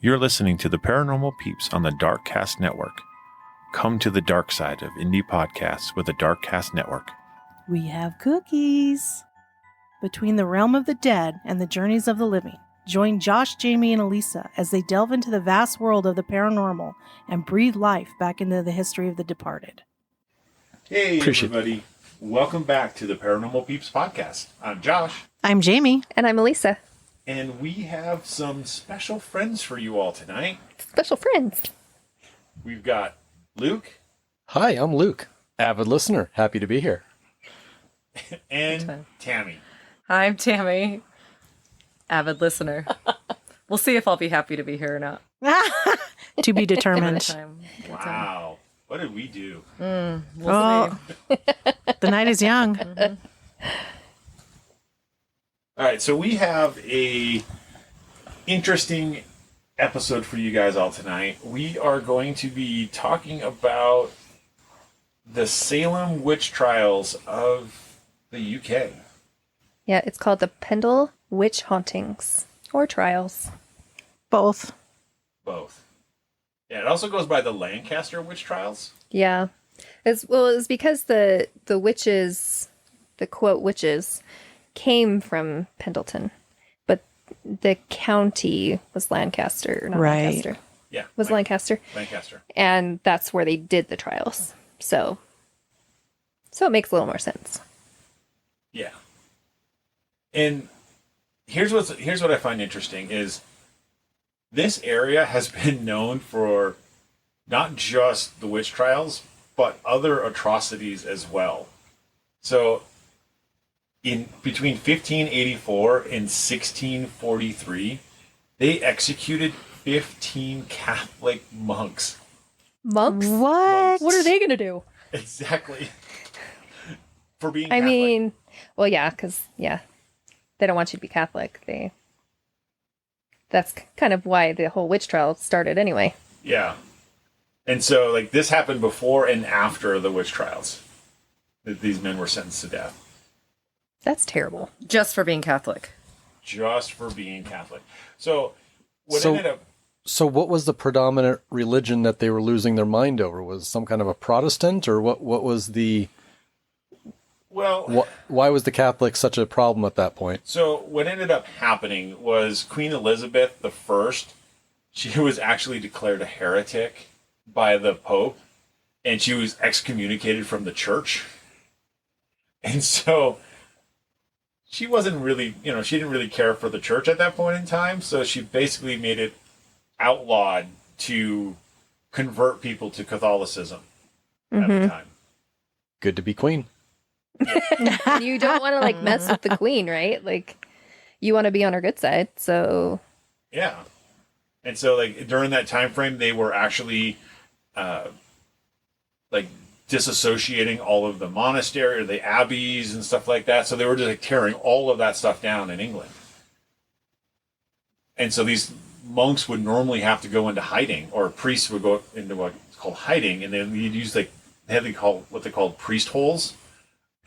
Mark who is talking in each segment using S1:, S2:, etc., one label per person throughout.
S1: You're listening to the Paranormal Peeps on the Darkcast Network. Come to the dark side of indie podcasts with the Darkcast Network.
S2: We have cookies. Between the realm of the dead and the journeys of the living, join Josh, Jamie, and Elisa as they delve into the vast world of the paranormal and breathe life back into the history of the departed.
S1: Hey, everybody. Welcome back to the Paranormal Peeps podcast. I'm Josh.
S2: I'm Jamie.
S3: And I'm Elisa.
S1: And we have some special friends for you all tonight.
S3: Special friends.
S1: We've got Luke.
S4: Hi, I'm Luke. Avid listener. Happy to be here.
S1: And Tammy.
S5: Hi, I'm Tammy. Avid listener. We'll see if I'll be happy to be here or not.
S2: To be determined.
S1: Wow. What did we do?
S5: We'll see.
S2: The night is young.
S5: Mm-hmm.
S1: All right, so we have a interesting episode for you guys all tonight. We are going to be talking about the Salem witch trials of the UK.
S3: Yeah, it's called the Pendle Witch Hauntings or Trials.
S2: Both.
S1: Both. Yeah, it also goes by the Lancaster witch trials.
S3: Yeah. It's because the witches, the quote witches, came from Pendleton, but the county was Lancaster, not
S2: Right.
S3: Lancaster.
S1: Yeah.
S3: Was Lancaster.
S1: Lancaster.
S3: And that's where they did the trials. So it makes a little more sense.
S1: Yeah. And here's what I find interesting is this area has been known for not just the witch trials, but other atrocities as well. So in between 1584 and 1643, they executed 15 Catholic monks.
S3: Monks?
S2: What?
S3: What are they going to do?
S1: Exactly. For being
S3: I
S1: Catholic.
S3: mean, well, yeah, because, yeah, they don't want you to be Catholic. That's kind of why the whole witch trial started anyway.
S1: Yeah. And so, like, this happened before and after the witch trials. That these men were sentenced to death.
S3: That's terrible.
S5: Just for being Catholic.
S1: Just for being Catholic. So, what
S4: So-
S1: ended up...
S4: So what was the predominant religion that they were losing their mind over? Was some kind of a Protestant, or what was the...
S1: Well...
S4: Why was the Catholic such a problem at that point?
S1: So, what ended up happening was Queen Elizabeth I, she was actually declared a heretic by the Pope, and she was excommunicated from the church. And so, she wasn't really, she didn't really care for the church at that point in time, so she basically made it outlawed to convert people to Catholicism at the time.
S4: Good to be queen.
S3: You don't want to, mess with the queen, right? You want to be on her good side, so...
S1: Yeah. And so, during that time frame, they were actually, disassociating all of the monastery or the abbeys and stuff like that. So they were just, tearing all of that stuff down in England. And so these monks would normally have to go into hiding, or priests would go into what's called hiding, and then you'd use, what they called priest holes.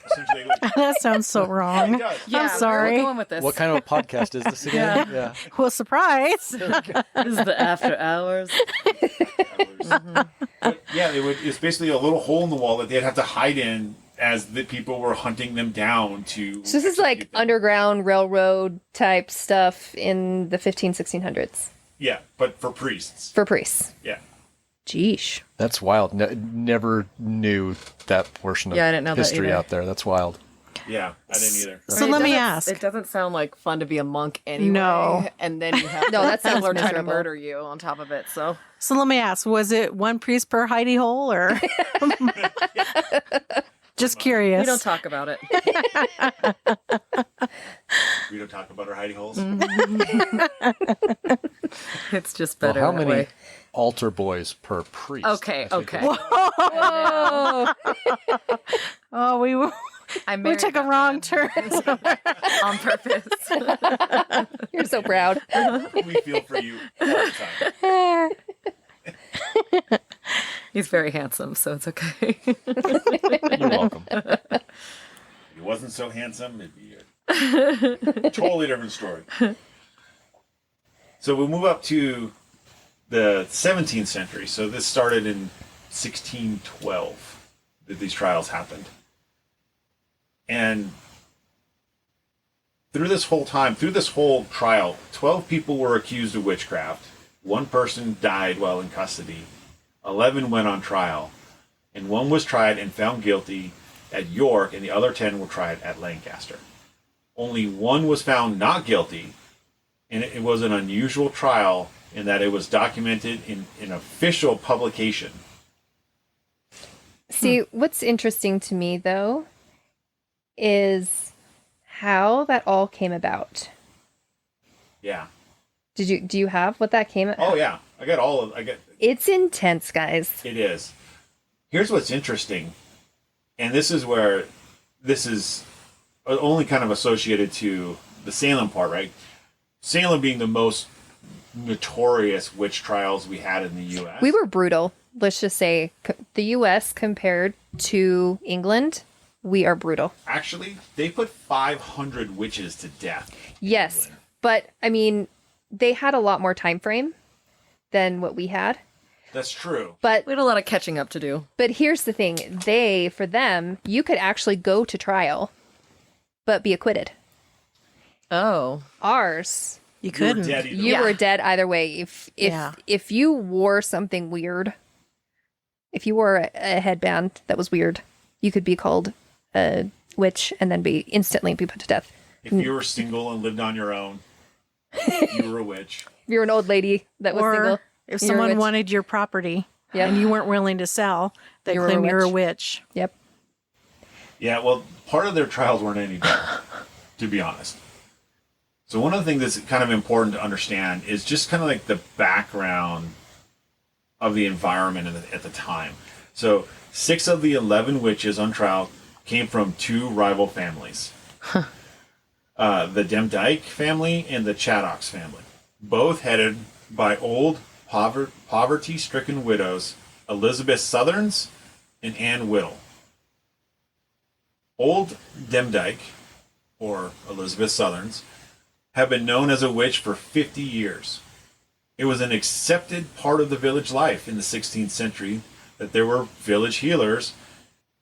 S1: Essentially,
S2: That sounds so wrong.
S1: It does.
S2: I'm sorry.
S5: We're going with this.
S4: What kind of a podcast is this again? Yeah.
S2: Well, surprise.
S5: This is the after hours.
S1: But yeah, it's basically a little hole in the wall that they'd have to hide in as the people were hunting them down to...
S3: So this is
S1: execute them.
S3: underground railroad type stuff in the 1600s.
S1: Yeah, but for priests.
S3: For priests.
S1: Yeah.
S3: Jeesh.
S4: That's wild. Never knew that portion of
S5: Yeah, I didn't know that
S4: history
S5: either.
S4: out there. That's wild.
S1: Yeah, I didn't either.
S2: So let me ask.
S5: It doesn't sound like fun to be a monk anyway.
S2: No.
S5: And then you have
S3: No, that sounds
S5: people are trying to
S3: miserable.
S5: murder you on top of it, so...
S2: So let me ask, was it one priest per hidey hole, or? Just curious.
S5: We don't talk about it.
S1: We don't talk about our hiding holes.
S5: It's just
S4: Well,
S5: better
S4: how
S5: that
S4: many
S5: way.
S4: altar boys per priest?
S5: Okay,
S4: I think
S5: okay.
S3: Whoa!
S2: Oh, we
S5: I
S2: took a wrong turn.
S5: on purpose.
S3: You're so proud.
S1: We feel for you all the time.
S5: He's very handsome, so it's okay.
S4: You're welcome.
S1: If he wasn't so handsome, it'd be a totally different story. So we'll move up to the 17th century. So this started in 1612 that these trials happened. And through this whole trial, 12 people were accused of witchcraft. One person died while in custody. 11 went on trial. And one was tried and found guilty at York, and the other 10 were tried at Lancaster. Only one was found not guilty, and it was an unusual trial in that it was documented in an official publication.
S3: See, what's interesting to me, though, is how that all came about.
S1: Yeah.
S3: Do you have what that came?
S1: Oh yeah,
S3: It's intense, guys.
S1: It is. Here's what's interesting, and this is where this is only kind of associated to the Salem part, right? Salem being the most notorious witch trials we had in the U.S.
S3: We were brutal. Let's just say the U.S. compared to England, we are brutal.
S1: Actually, they put 500 witches to death.
S3: Yes, but I mean, they had a lot more time frame than what we had.
S1: That's true.
S3: But
S5: We had a lot of catching up to do.
S3: But here's the thing. For them, you could actually go to trial, but be acquitted.
S5: Oh.
S2: You
S3: Ours,
S1: You were
S2: couldn't.
S1: dead either
S3: you
S1: way.
S3: were dead either way.
S2: Yeah.
S3: If you wore something weird, if you wore a headband that was weird, you could be called a witch and then instantly be put to death.
S1: If you were single and lived on your own, you were a witch.
S3: If you're an old lady that was
S2: Or
S3: single,
S2: if
S3: you're a
S2: someone
S3: witch.
S2: wanted your property
S3: Yep.
S2: and you weren't willing to sell, they
S3: You were a
S2: claim you're a
S3: witch.
S2: witch.
S3: Yep.
S1: Yeah, well, part of their trials weren't any better, to be honest. So one of the things that's kind of important to understand is just kind of like the background of the environment at the time. So 6 of the 11 witches on trial came from 2 rival families. The Demdike family and the Chaddocks family. Both headed by old, poverty-stricken widows, Elizabeth Southerns and Anne Whittle. Old Demdike, or Elizabeth Southerns, have been known as a witch for 50 years. It was an accepted part of the village life in the 16th century that there were village healers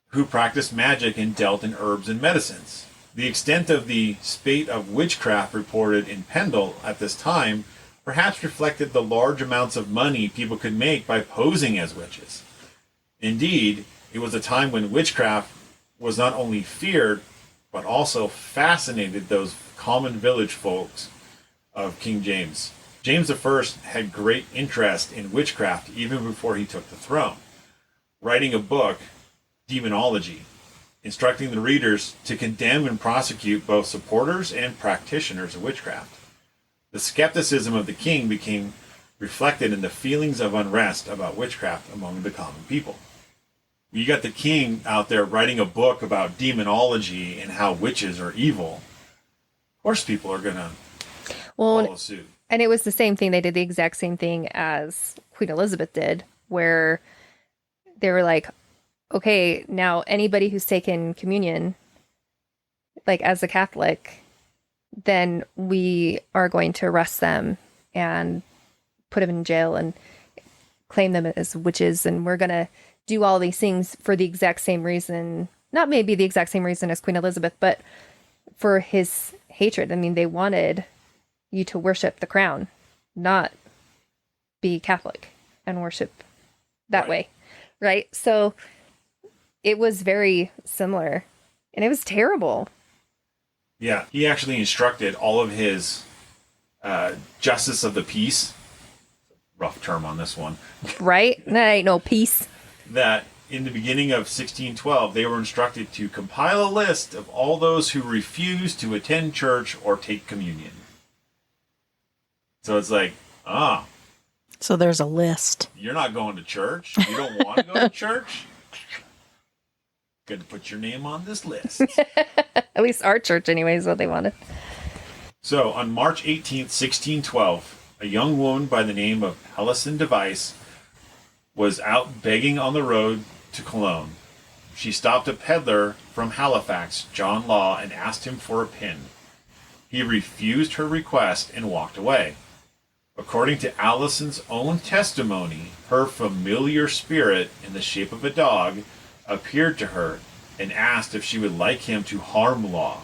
S1: who practiced magic and dealt in herbs and medicines. The extent of the spate of witchcraft reported in Pendle at this time perhaps reflected the large amounts of money people could make by posing as witches. Indeed, it was a time when witchcraft was not only feared, but also fascinated those common village folks of King James. James I had great interest in witchcraft even before he took the throne, writing a book, Demonology, instructing the readers to condemn and prosecute both supporters and practitioners of witchcraft. The skepticism of the king became reflected in the feelings of unrest about witchcraft among the common people. You got the king out there writing a book about demonology and how witches are evil. Of course people are going to follow suit.
S3: And it was the same thing. They did the exact same thing as Queen Elizabeth did, where they were like, okay, now anybody who's taken communion, like as a Catholic, then we are going to arrest them and put them in jail and claim them as witches. And we're going to do all these things for the exact same reason, not maybe the exact same reason as Queen Elizabeth, but for his hatred. I mean, they wanted you to worship the crown, not be Catholic and worship that way. Right. So it was very similar and it was terrible.
S1: Yeah, he actually instructed all of his justice of the peace, rough term on this one,
S3: Right. That ain't no peace.
S1: that in the beginning of 1612, they were instructed to compile a list of all those who refuse to attend church or take communion. So it's like,
S2: So there's a list.
S1: you're not going to church? You don't want to go to church? Good to put your name on this list.
S3: At least our church, anyway, is what they wanted.
S1: So on March 18th, 1612, a young woman by the name of Helison Device was out begging on the road to Cologne. She stopped a peddler from Halifax, John Law, and asked him for a pin. He refused her request and walked away. According to Allison's own testimony, her familiar spirit in the shape of a dog appeared to her and asked if she would like him to harm Law.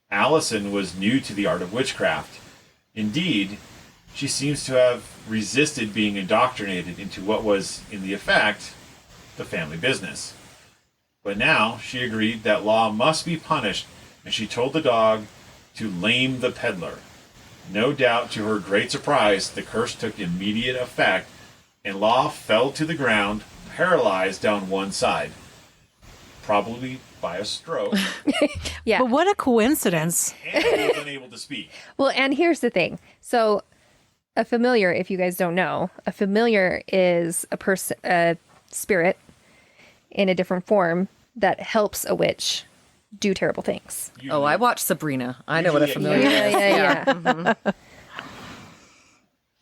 S1: Allison was new to the art of witchcraft. Indeed, she seems to have resisted being indoctrinated into what was, in the effect, the family business. But now she agreed that Law must be punished, and she told the dog to lame the peddler. No doubt, to her great surprise, the curse took immediate effect, and Law fell to the ground, paralyzed down one side. Probably by a stroke,
S3: Yeah.
S2: But what a coincidence.
S1: and he was unable to speak.
S3: Well, and here's the thing. So, a familiar, if you guys don't know, a familiar is a spirit in a different form that helps a witch do terrible things.
S5: Oh, I watched Sabrina. I know what a
S1: Usually-
S5: familiar
S3: Yeah,
S5: is.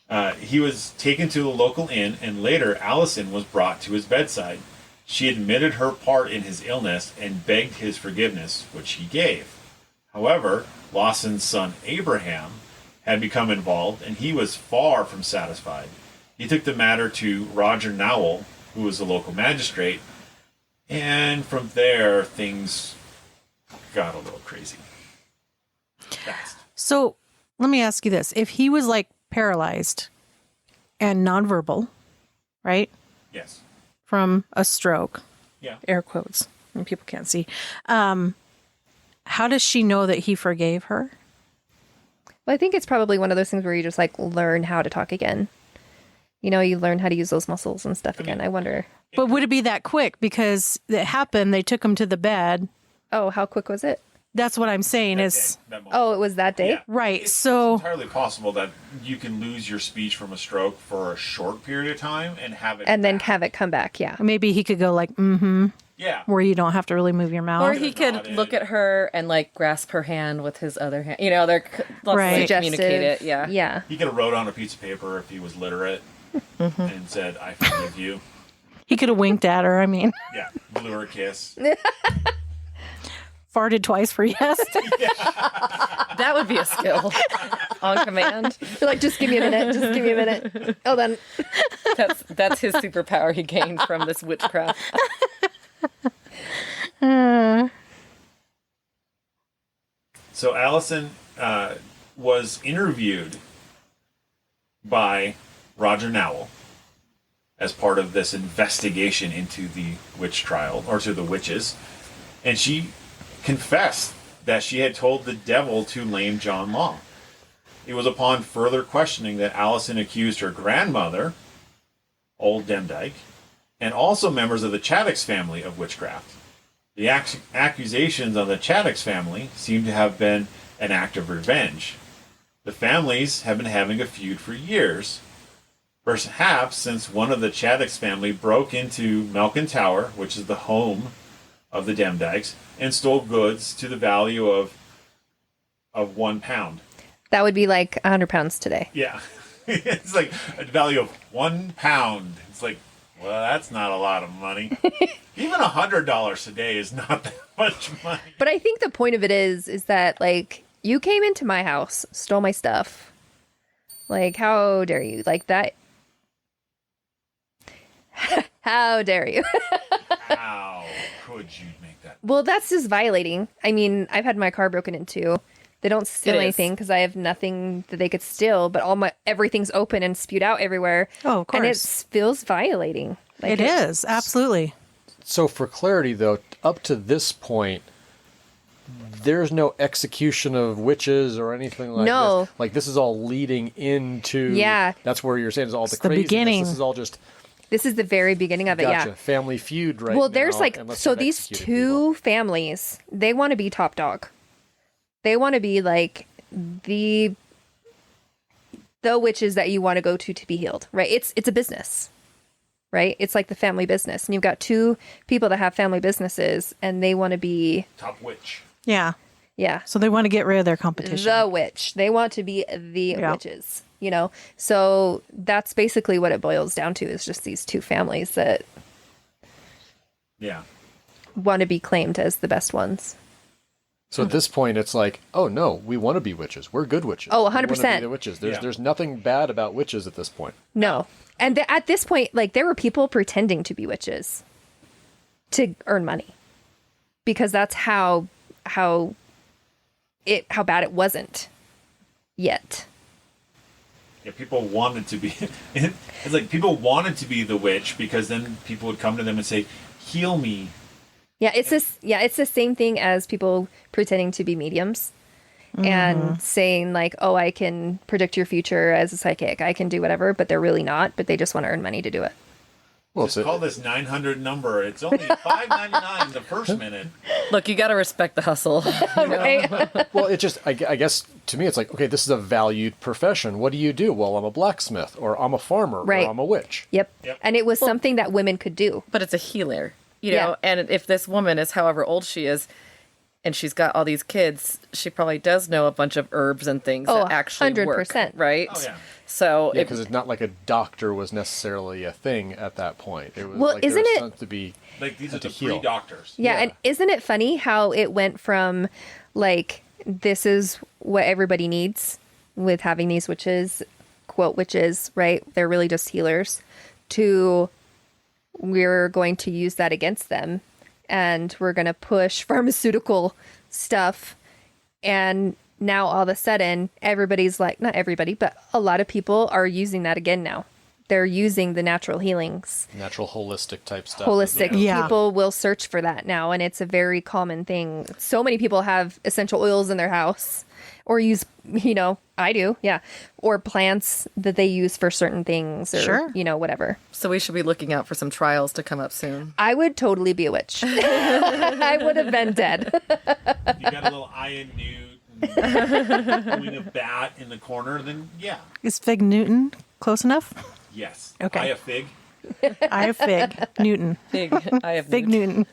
S3: yeah.
S1: He was taken to the local inn, and later Allison was brought to his bedside. She admitted her part in his illness and begged his forgiveness, which he gave. However, Lawson's son Abraham had become involved, and he was far from satisfied. He took the matter to Roger Nowell, who was the local magistrate, and from there things got a little crazy. Fast.
S2: So let me ask you this. If he was like paralyzed and nonverbal, right,
S1: Yes.
S2: from a stroke,
S1: Yeah.
S2: air quotes, and people can't see, how does she know that he forgave her?
S3: Well, I think it's probably one of those things where you just like learn how to talk again. You know, you learn how to use those muscles and stuff again. I wonder.
S2: But would it be that quick? Because it happened, they took him to the bed.
S3: Oh, how quick was it?
S2: That's what I'm saying is,
S1: That moment.
S3: Oh, it was that day?
S1: Yeah.
S2: right,
S1: It's
S2: so,
S1: entirely possible that you can lose your speech from a stroke for a short period of time and have it
S3: And then
S1: back.
S3: have it come back. Yeah.
S2: maybe he could go like, mm-hmm,
S1: Yeah.
S2: where you don't have to really move your
S5: Or
S2: mouth.
S5: he could
S1: Nodded.
S5: look at her and like grasp her hand with his other hand. You know, they're lots
S2: Right.
S5: of ways to communicate it. Yeah.
S3: Yeah.
S1: He could have wrote on a piece of paper if he was literate and said, "I forgive you."
S2: He could have winked at her. I mean,
S1: Yeah. Blew her a kiss.
S2: farted twice for yes.
S5: That would be a skill on command.
S3: You're like, just give me a minute. Just give me a minute. Oh, then.
S5: That's his superpower he gained from this witchcraft.
S1: So Allison was interviewed by Roger Nowell as part of this investigation into the witch trial, or to the witches, and she confessed that she had told the devil to lame John Law. It was upon further questioning that Allison accused her grandmother, Old Demdike, and also members of the Chaddix family of witchcraft. The accusations on the Chaddix family seem to have been an act of revenge. The families have been having a feud for years, perhaps since one of the Chaddix family broke into Malkin Tower, which is the home of the Demdikes, and stole goods to the value of £1.
S3: That would be like 100 pounds today.
S1: Yeah. It's like a value of £1. It's like, well, that's not a lot of money. Even $100 today is not that much money.
S3: But I think the point of it is that, like, you came into my house, stole my stuff. Like, how dare you? Like, that. How dare you?
S1: How could you make that?
S3: Well, that's just violating. I mean, I've had my car broken into. They don't steal
S5: It is.
S3: anything because I have nothing that they could steal, but everything's open and spewed out everywhere.
S2: Oh, of
S3: And it
S2: course.
S3: feels violating. Like,
S2: It is, absolutely.
S4: So for clarity, though, up to this point, there's no execution of witches or anything like
S3: No.
S4: this. Like, this is all leading into...
S3: Yeah.
S4: That's where you're saying is all the
S2: It's the
S4: craziness.
S2: beginning.
S4: This is all just,
S3: This is the very beginning of it,
S4: gotcha,
S3: yeah.
S4: family feud right
S3: Well,
S4: now,
S3: there's like,
S4: unless
S3: so
S4: they've
S3: these
S4: executed
S3: two
S4: people.
S3: families, they want to be top dog. They want to be like the witches that you want to go to be healed, right? It's a business, right? It's like the family business. And you've got two people that have family businesses and they want to be,
S1: Top witch.
S2: Yeah.
S3: yeah,
S2: So they want to get rid of their competition.
S3: the witch. They want to be the
S2: Yeah.
S3: witches, you know? So that's basically what it boils down to, is just these two families that
S1: Yeah.
S3: want to be claimed as the best ones.
S4: So at this point, it's like, oh no, we want to be witches. We're good witches.
S3: Oh,
S4: We wanna
S3: 100%.
S4: be the witches.
S1: Yeah.
S4: There's nothing bad about witches at this point.
S3: No. And at this point, like, there were people pretending to be witches to earn money because that's how bad it wasn't yet.
S1: Yeah, people wanted to be. It's like people wanted to be the witch because then people would come to them and say, "Heal me."
S3: Yeah, it's this. Yeah, it's the same thing as people pretending to be mediums and saying like, "Oh, I can predict your future as a psychic. I can do whatever," but they're really not. But they just want to earn money to do it.
S4: Well,
S1: Just call this 900 number. It's only $5.99 the first minute.
S5: Look, you got to respect the hustle.
S3: Right?
S4: well, it just, I guess, to me, it's like, okay, this is a valued profession. What do you do? Well, I'm a blacksmith, or I'm a farmer,
S3: Right.
S4: or I'm a witch.
S3: Yep.
S1: Yep.
S3: And it was something that women could do.
S5: But it's a healer, you
S3: Yeah.
S5: know. And if this woman is however old she is, and she's got all these kids, she probably does know a bunch of herbs and things
S3: Oh,
S5: that actually work,
S3: 100%.
S5: right?
S1: Oh, yeah.
S5: So
S4: Yeah,
S5: if
S4: because it's not like a doctor was necessarily a thing at that point. It was
S3: Well,
S4: like there
S3: isn't
S4: was
S3: it-
S4: something to be.
S1: Like these are
S4: To
S1: the
S4: heal.
S1: three doctors.
S3: Yeah,
S4: Yeah.
S3: and isn't it funny how it went from like this is what everybody needs with having these witches, quote witches, right? They're really just healers, to we're going to use that against them and we're going to push pharmaceutical stuff. And now all of a sudden everybody's like, not everybody, but a lot of people are using that again now. They're using the natural healings.
S4: Natural holistic type stuff.
S3: Holistic.
S2: Yeah.
S3: People will search for that now, and it's a very common thing. So many people have essential oils in their house or use, I do, yeah, or plants that they use for certain things or,
S2: Sure.
S3: Whatever.
S5: so, we should be looking out for some trials to come up soon.
S3: I would totally be a witch. I would have been dead.
S1: You got a little Ian Newt doing a bat in the corner, then yeah.
S2: Is Fig Newton close enough?
S1: Yes.
S2: Okay.
S1: Eye of fig.
S2: I have Fig Newton.
S5: Fig, I have
S2: Fig Newton.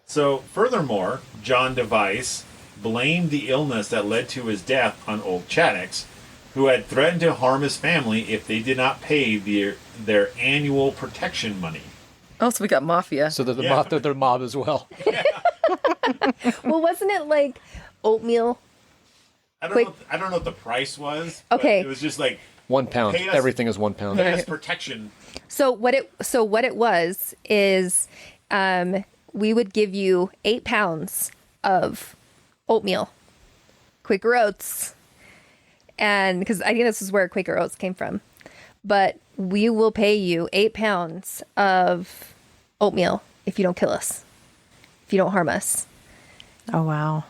S1: So, furthermore, John Device blamed the illness that led to his death on old Chaddix, who had threatened to harm his family if they did not pay their annual protection money.
S5: Oh, so we got mafia.
S4: So they're the
S1: Yeah.
S4: mob, they're the mob as well.
S3: Well, wasn't it like oatmeal?
S1: I don't
S3: Wait.
S1: know. I don't know what the price was. But
S3: Okay.
S1: It was just like
S4: £1.
S1: Pay us-
S4: Everything is £1.
S1: pay us protection.
S3: So what it was is we would give you 8 pounds of oatmeal, Quaker Oats, and because I think this is where Quaker Oats came from, but we will pay you 8 pounds of oatmeal if you don't kill us, if you don't harm us.
S2: Oh, wow.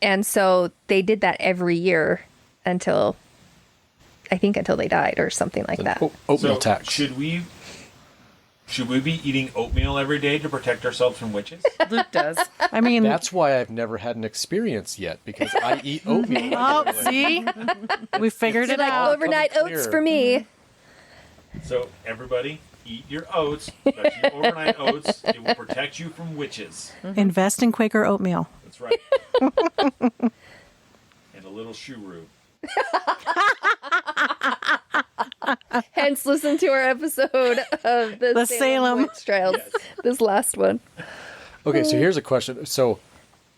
S3: And so they did that every year until they died or something like that.
S4: Oatmeal
S1: So
S4: tax.
S1: should we be eating oatmeal every day to protect ourselves from witches?
S5: Luke does.
S2: I mean,
S4: That's why I've never had an experience yet, because I eat oatmeal.
S2: oh, see? We figured it
S3: Like
S2: out.
S3: overnight
S4: coming
S3: oats
S4: clear.
S3: for me.
S1: So everybody, eat your oats. Especially overnight oats. It will protect you from witches.
S2: Invest in Quaker oatmeal.
S1: That's right. And a little shuru.
S3: Hence, listen to our episode of the
S2: Salem.
S3: Witch Trials.
S1: Yes.
S3: This last one.
S4: Okay, so here's a question. So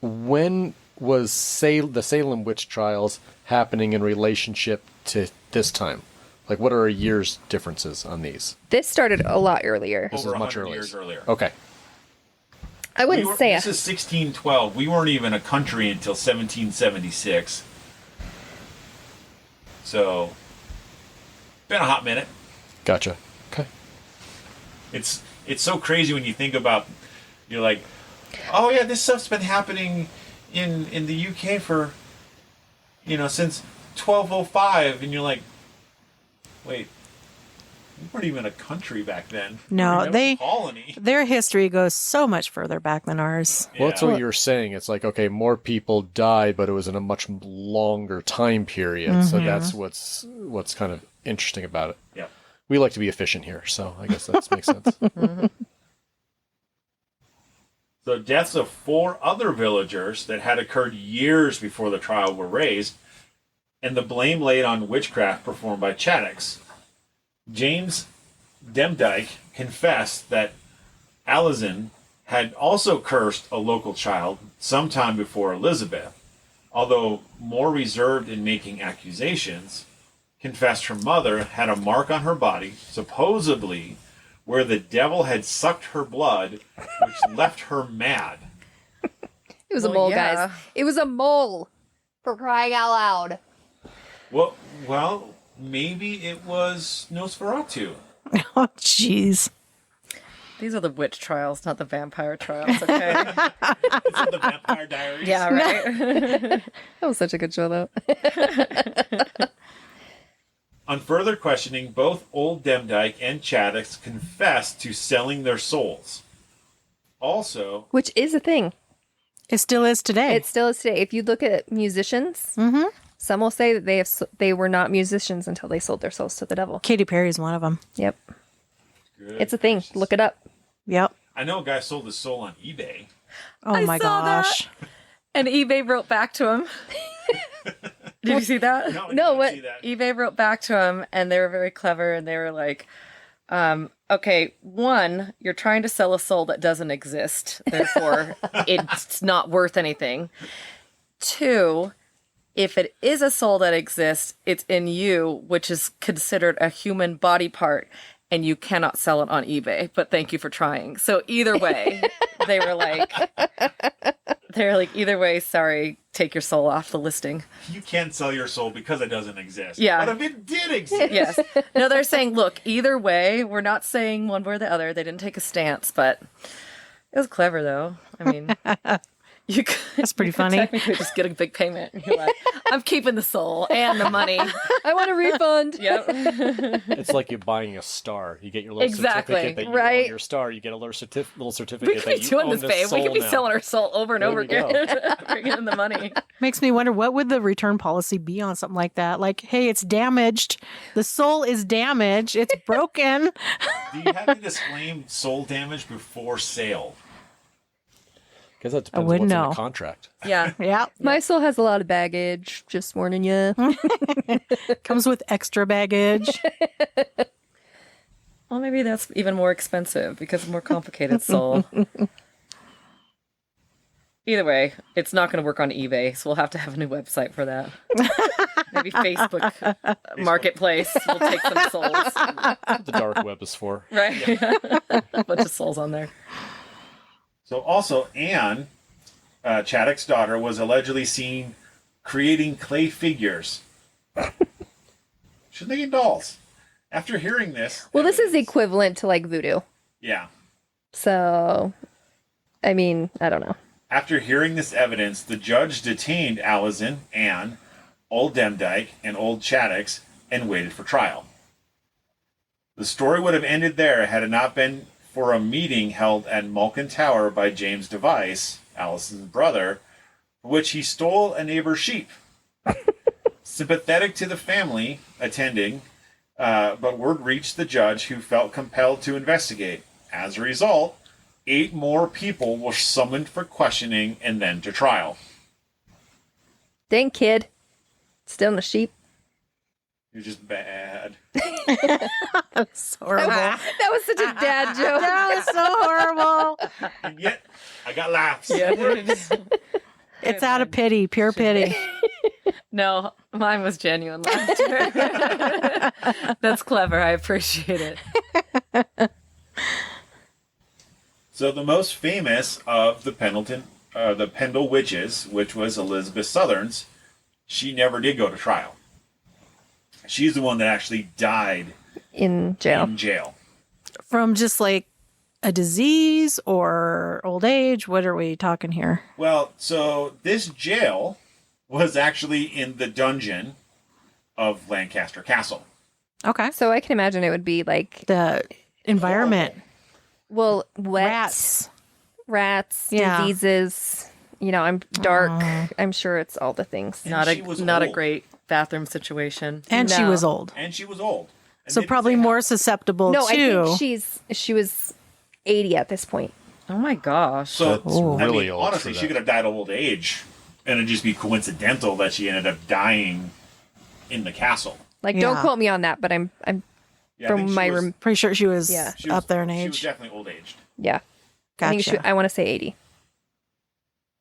S4: when was the Salem witch trials happening in relationship to this time? Like, what are a year's differences on these?
S3: This started a lot earlier.
S4: This
S1: Over
S4: is much
S1: 100
S4: earlier.
S1: years earlier.
S4: Okay.
S3: I wouldn't say
S1: This is 1612. We weren't even a country until 1776. So, been a hot minute.
S4: Gotcha. Okay.
S1: It's so crazy when you think about. You're like, oh yeah, this stuff's been happening in the UK for, since 1205, and you're like, wait, we weren't even a country back then.
S2: No,
S1: We were a colony.
S2: their history goes so much further back than ours.
S4: Well, that's
S1: Yeah.
S4: what you were saying. It's like, okay, more people died, but it was in a much longer time period. So that's what's kind of interesting about it.
S1: Yeah.
S4: We like to be efficient here, so I guess that makes sense.
S1: So deaths of 4 other villagers that had occurred years before the trial were raised, and the blame laid on witchcraft performed by Chaddix. James Demdike confessed that Alazin had also cursed a local child sometime before Elizabeth, although more reserved in making accusations, confessed her mother had a mark on her body, supposedly where the devil had sucked her blood, which left her mad.
S3: It was a
S5: Well,
S3: mole,
S5: yeah.
S3: guys. It was a mole. For crying out loud.
S1: Well, maybe it was Nosferatu.
S2: Oh, jeez.
S5: These are the witch trials, not the vampire trials, okay?
S1: Is it the Vampire Diaries?
S5: Yeah, right?
S3: That was such a good show, though.
S1: On further questioning, both Old Demdike and Chattox confessed to selling their souls. Also,
S3: Which is a thing.
S2: It still is today.
S3: It still is today. If you look at musicians,
S2: Mm-hmm.
S3: some will say that they were not musicians until they sold their souls to the devil.
S2: Katy Perry's one of them.
S3: Yep.
S1: good
S3: It's a thing.
S1: gracious.
S3: Look it up.
S2: Yep.
S1: I know a guy sold his soul on eBay.
S2: Oh
S5: I
S2: my
S5: saw that.
S2: gosh.
S5: And eBay wrote back to him. Did you see that?
S1: No, I
S3: No,
S1: didn't
S3: what-
S1: see that.
S5: eBay wrote back to him, and they were very clever, and they were like, okay, one, you're trying to sell a soul that doesn't exist, therefore it's not worth anything. Two, if it is a soul that exists, it's in you, which is considered a human body part, and you cannot sell it on eBay, but thank you for trying. So either way, they were like, either way, sorry, take your soul off the listing.
S1: You can't sell your soul because it doesn't exist.
S5: Yeah.
S1: But if it did exist,
S5: Yes. No, they're saying, look, either way, we're not saying one way or the other. They didn't take a stance, but it was clever, though. I mean, you could,
S2: That's pretty
S5: you could
S2: funny.
S5: technically just get a big payment. And you're like, I'm keeping the soul and the money.
S3: I want a refund.
S5: Yep.
S4: It's like you buying a star. You get your little
S5: Exactly.
S4: certificate that you
S3: Right.
S4: own your star. You get a little, little
S5: We
S4: certificate
S5: could
S4: that
S5: be
S4: you
S5: doing
S4: own
S5: this,
S4: this
S5: babe. We
S4: soul
S5: could be
S4: now.
S5: selling our soul over and
S4: There
S5: over
S4: we go.
S5: again. Bringing in the money.
S2: Makes me wonder what would the return policy be on something like that? Like, hey, it's damaged. The soul is damaged. It's broken.
S1: do you have to disclaim soul damage before sale?
S4: Because that depends on
S2: wouldn't
S4: what's in
S2: know.
S4: the contract.
S5: Yeah.
S2: Yeah.
S3: My soul has a lot of baggage. Just warning you.
S2: Comes with extra baggage.
S5: Well, maybe that's even more expensive because of more complicated soul. Either way, it's not going to work on eBay, so we'll have to have a new website for that. Maybe Facebook Marketplace will take some souls.
S4: That's what the dark web is for.
S5: Right? A bunch of souls on there.
S1: So also, Anne, Chattox's daughter, was allegedly seen creating clay figures. She's making dolls. After hearing this...
S3: Well, this is
S1: evidence-
S3: equivalent to like voodoo.
S1: Yeah.
S3: So, I mean, I don't know.
S1: After hearing this evidence, the judge detained Alison, Anne, Old Demdike, and Old Chattox and waited for trial. The story would have ended there had it not been for a meeting held at Malkin Tower by James Device, Alison's brother, for which he stole a neighbor's sheep. Sympathetic to the family attending, but word reached the judge, who felt compelled to investigate. As a result, 8 more people were summoned for questioning and then to trial.
S3: Dang kid. Stealing the sheep.
S1: You're just bad.
S2: That's horrible.
S3: That was such a dad joke.
S2: That was so horrible.
S1: And yet, I got laughs.
S2: It's out of pity, pure pity.
S5: No, mine was genuine laughter. That's clever. I appreciate it.
S1: So the most famous of the Pendle Witches, which was Elizabeth Southerns, she never did go to trial. She's the one that actually died
S3: In jail.
S1: in jail.
S2: From just like a disease or old age? What are we talking here?
S1: Well, so this jail was actually in the dungeon of Lancaster Castle.
S2: Okay.
S3: So I can imagine it would be like,
S2: The environment.
S3: well, wet,
S2: Rats.
S3: rats,
S2: Yeah.
S3: diseases. You know, I'm dark. I'm sure it's all the things.
S5: Not
S1: she was
S5: a
S1: old.
S5: great bathroom situation.
S2: And she
S3: No.
S2: was old.
S1: And she was old. And
S2: So
S1: they didn't
S2: probably
S1: say
S2: more
S1: how.
S2: susceptible
S3: No, I
S2: to.
S3: think she was 80 at this point.
S5: Oh my gosh.
S1: So,
S4: That's really old
S1: honestly,
S4: for
S1: she
S4: that.
S1: could have died of old age. And it'd just be coincidental that she ended up dying in the castle.
S3: Like,
S2: Yeah.
S3: don't quote me on that, but I'm
S1: Yeah, I
S3: from
S1: think she
S3: my
S1: was-
S3: room.
S2: Pretty sure she was
S3: Yeah.
S1: she was-
S2: up there in
S1: She was
S2: age.
S1: definitely old aged.
S3: Yeah.
S2: Gotcha.
S3: I want to say 80.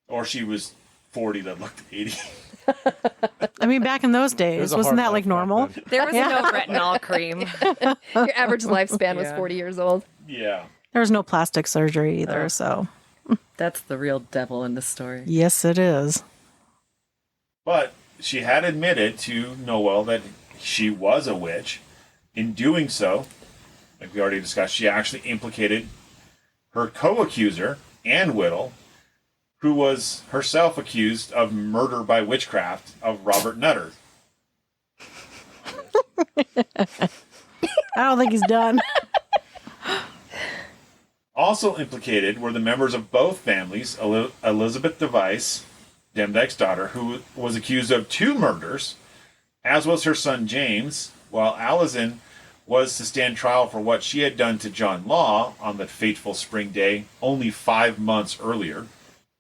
S1: Or she was 40 that looked 80.
S2: I mean, back in those
S4: It
S2: days,
S4: was a
S2: wasn't
S4: hard
S2: that
S4: life
S2: like
S4: back
S2: normal?
S4: then.
S5: There was
S2: Yeah.
S5: no retinol cream.
S3: Your average lifespan was
S5: Yeah.
S3: 40 years old.
S1: Yeah.
S2: There was no plastic surgery either,
S5: Oh.
S2: so
S5: That's the real devil in the story.
S2: yes, it is.
S1: But she had admitted to Noel that she was a witch. In doing so, like we already discussed, she actually implicated her co-accuser, Anne Whittle, who was herself accused of murder by witchcraft of Robert Nutter.
S2: I don't think he's done.
S1: Also implicated were the members of both families, Elizabeth Device, Demdike's daughter, who was accused of 2 murders, as was her son James, while Alison was to stand trial for what she had done to John Law on the fateful spring day only 5 months earlier.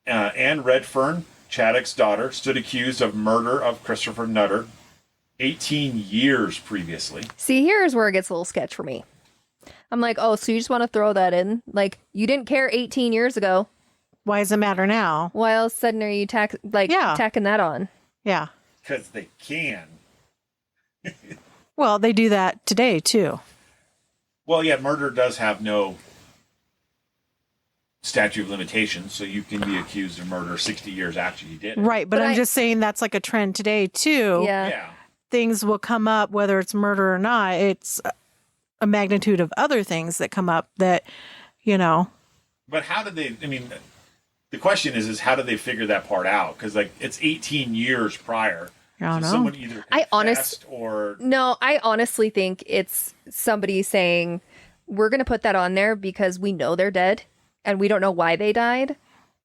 S1: Anne Redfern, Chaddock's daughter, stood accused of murder of Christopher Nutter 18 years previously.
S3: See, here's where it gets a little sketch for me. I'm like, oh, so you just want to throw that in? Like, you didn't care 18 years ago.
S2: Why does it matter now?
S3: Why all of a sudden are you tacking that on?
S2: Yeah.
S1: Because they can.
S2: Well, they do that today too.
S1: Well, yeah, murder does have no statute of limitations, so you can be accused of murder 60 years after you did it.
S2: Right, but
S3: But
S2: I'm
S3: I-
S2: just saying that's like a trend today too.
S3: Yeah.
S1: Yeah.
S2: Things will come up whether it's murder or not. It's a magnitude of other things that come up that, you know.
S1: But how did they, I mean, the question is how did they figure that part out? Because, like, it's 18 years prior.
S2: I don't
S1: So
S2: know.
S1: someone either confessed or...
S3: No, I honestly think it's somebody saying, we're going to put that on there because we know they're dead and we don't know why they died.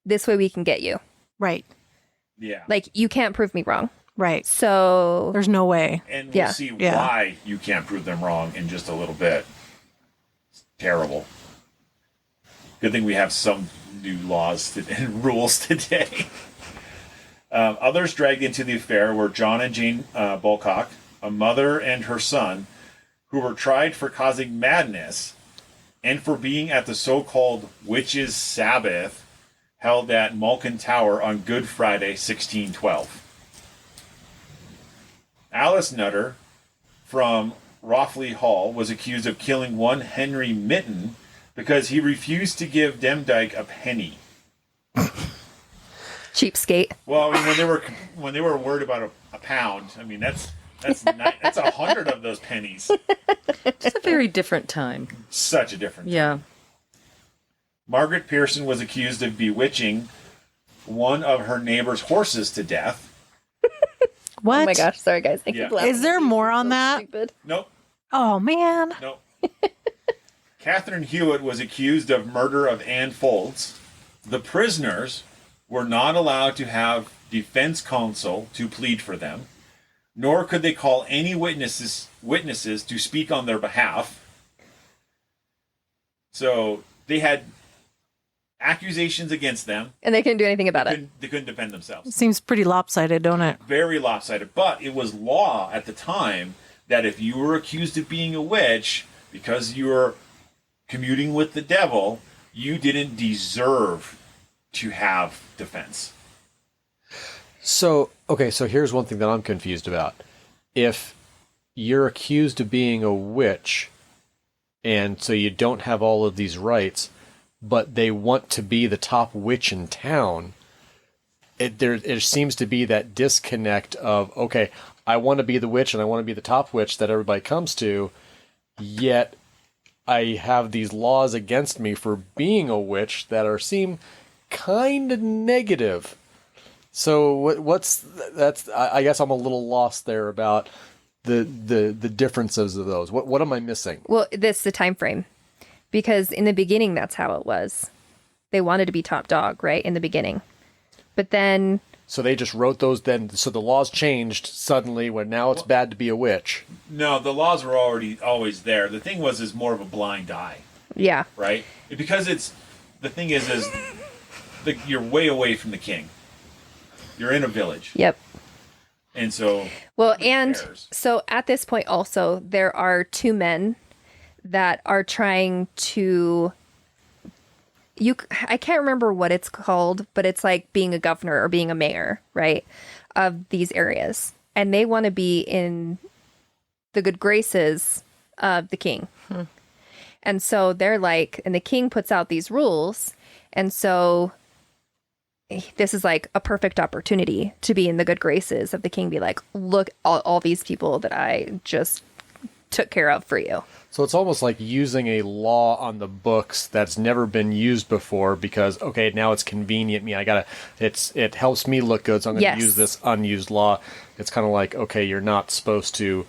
S3: This way we can get you.
S2: Right.
S1: Yeah.
S3: Like, you can't prove me wrong.
S2: Right.
S3: So,
S2: There's no way.
S1: And we'll
S3: Yeah.
S1: see
S2: Yeah.
S1: why you can't prove them wrong in just a little bit. It's terrible. Good thing we have some new laws and rules today. Others dragged into the affair were John and Jane Bulcock, a mother and her son, who were tried for causing madness and for being at the so-called Witches' Sabbath held at Malkin Tower on Good Friday, 1612. Alice Nutter from Rothley Hall was accused of killing one Henry Mitten because he refused to give Demdike a penny.
S3: cheapskate.
S1: Well, I mean, when they were worried about a pound, I mean that's 100 of those pennies.
S5: It's a very different time.
S1: Such a difference.
S5: Yeah.
S1: Margaret Pearson was accused of bewitching one of her neighbor's horses to death.
S2: What?
S3: Oh my gosh, sorry guys. I keep
S1: Yeah.
S3: laughing.
S2: Is there more on
S3: So
S2: that?
S3: stupid.
S1: Nope.
S2: Oh man.
S1: Nope. Catherine Hewitt was accused of murder of Anne Folds. The prisoners were not allowed to have defense counsel to plead for them, nor could they call any witnesses to speak on their behalf. So they had accusations against them.
S3: And they couldn't do anything about it.
S1: They couldn't defend themselves.
S2: Seems pretty lopsided, don't it?
S1: Very lopsided. But it was law at the time that if you were accused of being a witch because you were commuting with the devil, you didn't deserve to have defense.
S4: So, okay, so here's one thing that I'm confused about. If you're accused of being a witch, and so you don't have all of these rights, but they want to be the top witch in town, it seems to be that disconnect of, okay, I want to be the witch and I want to be the top witch that everybody comes to, yet I have these laws against me for being a witch that seem kind of negative. So I guess I'm a little lost there about the differences of those. What am I missing?
S3: Well, this is the time frame. Because in the beginning, that's how it was. They wanted to be top dog, right? In the beginning. But then...
S4: So they just wrote those then, so the laws changed suddenly when now it's bad to be a witch.
S1: No, the laws were always there. The thing is more of a blind eye,
S3: Yeah.
S1: right? Because the thing is you're way away from the king. You're in a village.
S3: Yep.
S1: And so...
S3: Well,
S1: who
S3: and
S1: cares?
S3: so at this point also, there are 2 men that are trying to I can't remember what it's called, but it's like being a governor or being a mayor, right, of these areas. And they want to be in the good graces of the king. And so they're like, and the king puts out these rules. And so this is like a perfect opportunity to be in the good graces of the king. Be like, look, all these people that I just took care of for you.
S4: So it's almost like using a law on the books that's never been used before because, okay, now it's convenient me. It helps me look good, so I'm going to use this unused law. It's kind of like, okay, you're not supposed to,